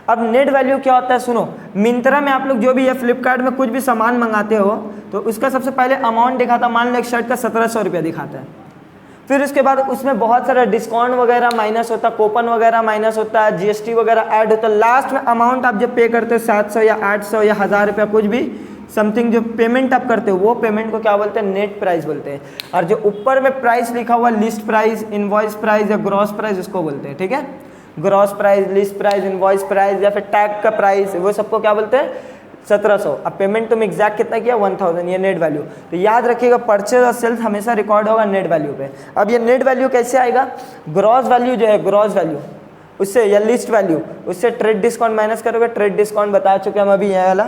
अब नेट वैल्यू क्या होता है सुनो, मिंत्रा में आप लोग जो भी या फ्लिपकार्ट में कुछ भी सामान मंगाते हो तो उसका सबसे पहले अमाउंट दिखाता, मान लो एक शर्ट का 1700 रुपया दिखाता है, फिर उसके बाद उसमें बहुत सारा डिस्काउंट वगैरह माइनस होता है, कूपन वगैरह माइनस होता है, जीएसटी वगैरह ऐड होता है। लास्ट में अमाउंट आप जब पे करते हो 700 या 800 या 1000 रुपया कुछ भी समथिंग जो पेमेंट आप करते हो, वो पेमेंट को क्या बोलते हैं? नेट प्राइस बोलते हैं। और जो ऊपर में प्राइस लिखा हुआ लिस्ट प्राइस, इनवॉइस प्राइस या ग्रॉस प्राइस उसको बोलते हैं। ठीक है, gross price, list price, invoice price या फिर टैग का प्राइस, वो सबको क्या बोलते हैं? 1700। अब पेमेंट तुम एग्जैक्ट कितना किया? 1000। ये नेट वैल्यू। तो याद रखिएगा परचेज और सेल्स हमेशा रिकॉर्ड होगा नेट वैल्यू पे। अब ये नेट वैल्यू कैसे आएगा? ग्रॉस वैल्यू जो है, ग्रॉस वैल्यू उससे या लिस्ट वैल्यू उससे ट्रेड डिस्काउंट माइनस करोगे। ट्रेड डिस्काउंट बता चुके हम अभी, ये वाला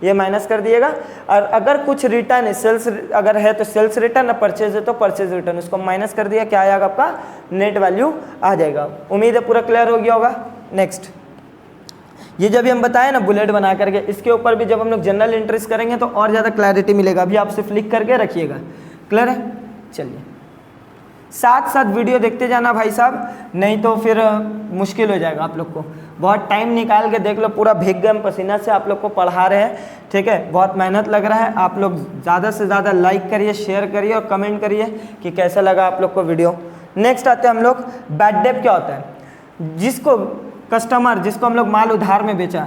ये माइनस कर दिएगा। और अगर कुछ रिटर्न है, सेल्स अगर है तो सेल्स रिटर्न, और परचेज है तो परचेज रिटर्न, उसको माइनस कर दिया, क्या आएगा आपका? नेट वैल्यू आ जाएगा। उम्मीद है पूरा क्लियर हो गया होगा। नेक्स्ट, ये जब भी हम बताए ना बुलेट बना करके, इसके ऊपर भी जब हम लोग जनरल इंटरेस्ट करेंगे तो और ज़्यादा क्लैरिटी मिलेगा। अभी आप सिर्फ लिख करके रखिएगा। क्लियर है? चलिए साथ साथ वीडियो देखते जाना भाई साहब, नहीं तो फिर मुश्किल हो जाएगा आप लोग को। बहुत टाइम निकाल के देख लो, पूरा भीग गए पसीना से आप लोग को पढ़ा रहे हैं। ठीक है, बहुत मेहनत लग रहा है। आप लोग ज़्यादा से ज़्यादा लाइक करिए, शेयर करिए और कमेंट करिए कि कैसा लगा आप लोग को वीडियो। नेक्स्ट आते हैं हम लोग बैड डेट क्या होता है। जिसको कस्टमर, जिसको हम लोग माल उधार में बेचा,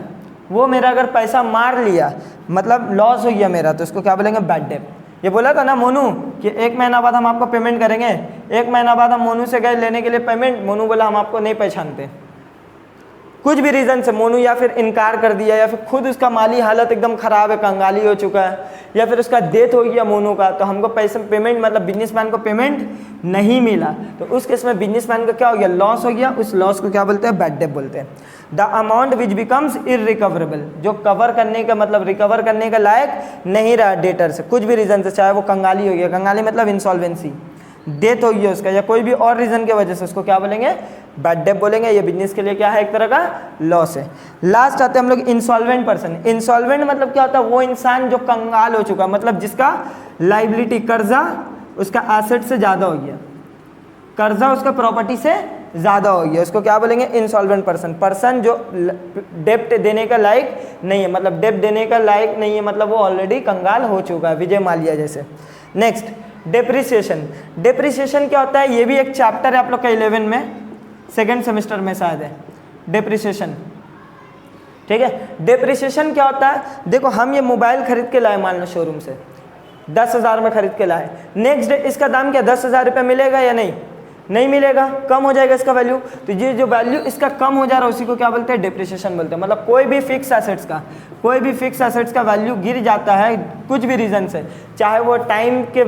वो मेरा अगर पैसा मार लिया, मतलब लॉस हो गया मेरा, तो उसको क्या बोलेंगे? Bad debt. ये बोला था ना मोनू कि 1 महीना बाद हम आपको पेमेंट करेंगे। 1 महीना बाद हम मोनू से गए लेने के लिए पेमेंट, मोनू बोला हम आपको नहीं पहचानते, कुछ भी रीज़न से मोनू या फिर इनकार कर दिया, या फिर खुद उसका माली हालत एकदम ख़राब है, कंगाली हो चुका है, या फिर उसका डेथ हो गया मोनू का, तो हमको पैसे पेमेंट मतलब बिजनेसमैन को पेमेंट नहीं मिला, तो उस केस में बिजनेसमैन का क्या हो गया? लॉस हो गया। उस लॉस को क्या बोलते हैं? बैड डेट बोलते हैं। The amount which becomes irrecoverable, जो कवर करने का मतलब रिकवर करने का लायक नहीं रहा डेटर से, कुछ भी रीज़न से, चाहे वो कंगाली हो गया, कंगाली मतलब इंसॉल्वेंसी, डेथ हो गई उसका, या कोई भी और रीज़न की वजह से, उसको क्या बोलेंगे? बैड डेट बोलेंगे। ये बिजनेस के लिए क्या है? एक तरह का लॉस है। लास्ट आते हैं हम लोग इंसॉल्वेंट पर्सन। इंसॉल्वेंट मतलब क्या होता है? वो इंसान जो कंगाल हो चुका, मतलब जिसका लाइबिलिटी, कर्जा उसका एसेट से ज़्यादा हो गया, कर्जा उसका प्रॉपर्टी से ज़्यादा हो गया, उसको क्या बोलेंगे? Insolvent person. पर्सन जो डेप्ट देने का लायक नहीं है, मतलब डेप्ट देने का लायक नहीं है, मतलब वो ऑलरेडी कंगाल हो चुका है, विजय माल्या जैसे। Next, depreciation. डेप्रिसिएशन क्या होता है? ये भी एक चैप्टर है आप लोग का 11 में। सेकेंड सेमेस्टर में शायद है, डेप्रिसिएशन। ठीक है, डेप्रिसिएशन क्या होता है, देखो हम ये मोबाइल खरीद के लाए मान लो शोरूम से 10,000 में खरीद के लाए, नेक्स्ट डे इसका दाम क्या 10,000 रुपये मिलेगा या नहीं, नहीं मिलेगा, कम हो जाएगा इसका वैल्यू। तो ये जो वैल्यू इसका कम हो जा रहा है उसी को क्या बोलते हैं, डेप्रिसिएशन बोलते हैं। मतलब कोई भी फिक्स एसेट्स का वैल्यू गिर जाता है कुछ भी रीज़न से, चाहे वो टाइम के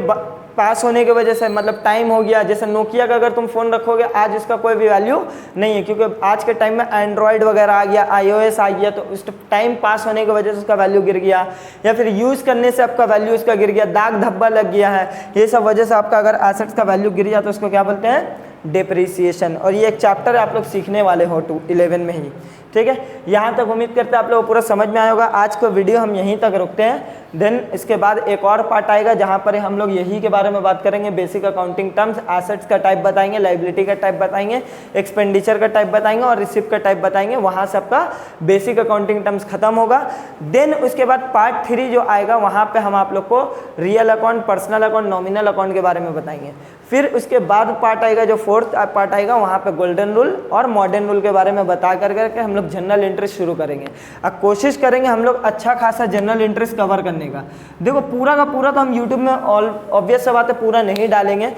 पास होने की वजह से, मतलब टाइम हो गया, जैसे नोकिया का अगर तुम फ़ोन रखोगे आज इसका कोई भी वैल्यू नहीं है, क्योंकि आज के टाइम में एंड्रॉयड वगैरह आ गया, iOS आ गया, तो उस टाइम पास होने की वजह से उसका वैल्यू गिर गया, या फिर यूज़ करने से आपका वैल्यू उसका गिर गया, दाग धब्बा लग गया है, ये सब वजह से आपका अगर एसेट्स का वैल्यू गिर जाए तो उसको क्या बोलते हैं, डेप्रिसिएशन। और ये एक चैप्टर है आप लोग सीखने वाले हो 11 में ही। ठीक है, यहाँ तक उम्मीद करते हैं आप लोगों को पूरा समझ में आया होगा। आज का वीडियो हम यहीं तक रुकते हैं, देन इसके बाद एक और पार्ट आएगा जहाँ पर हम लोग यही के बारे में बात करेंगे, बेसिक अकाउंटिंग टर्म्स, एसेट्स का टाइप बताएंगे, लायबिलिटी का टाइप बताएंगे, एक्सपेंडिचर का टाइप बताएंगे और रिसिप्ट का टाइप बताएंगे। वहाँ से आपका बेसिक अकाउंटिंग टर्म्स खत्म होगा। देन उसके बाद पार्ट 3 जो आएगा वहाँ पर हम आप लोग को real account, personal account, nominal account के बारे में बताएंगे। फिर उसके बाद पार्ट आएगा जो 4th पार्ट आएगा, वहाँ पे गोल्डन रूल और मॉडर्न रूल के बारे में बता करके हम लोग जनरल इंटरेस्ट शुरू करेंगे। अब कोशिश करेंगे हम लोग अच्छा खासा जनरल इंटरेस्ट कवर करने का। देखो पूरा का पूरा तो हम यूट्यूब में ऑब्वियस सा बात है पूरा नहीं डालेंगे।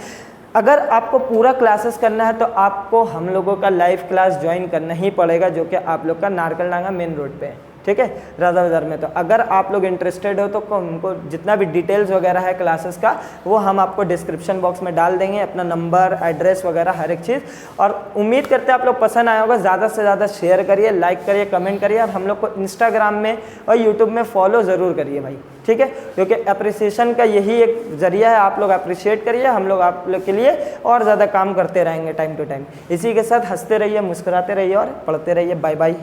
अगर आपको पूरा क्लासेस करना है तो आपको हम लोगों का लाइव क्लास ज्वाइन करना ही पड़ेगा, जो कि आप लोग का नारकलडांगा मेन रोड पे है। ठीक है, राजा बाजार में। तो अगर आप लोग इंटरेस्टेड हो तो हमको जितना भी डिटेल्स वगैरह है क्लासेस का वो हम आपको डिस्क्रिप्शन बॉक्स में डाल देंगे, अपना नंबर, एड्रेस वगैरह हर एक चीज़। और उम्मीद करते हैं आप लोग पसंद आया होगा। ज़्यादा से ज़्यादा शेयर करिए, लाइक करिए, कमेंट करिए और हम लोग को इंस्टाग्राम में और यूट्यूब में फॉलो ज़रूर करिए भाई। ठीक है, क्योंकि अप्रिसिएशन का यही एक ज़रिया है, आप लोग अप्रिशिएट करिए, हम लोग आप लोग के लिए और ज़्यादा काम करते रहेंगे टाइम टू टाइम। इसी के साथ हंसते रहिए, मुस्कुराते रहिए और पढ़ते रहिए। Bye bye.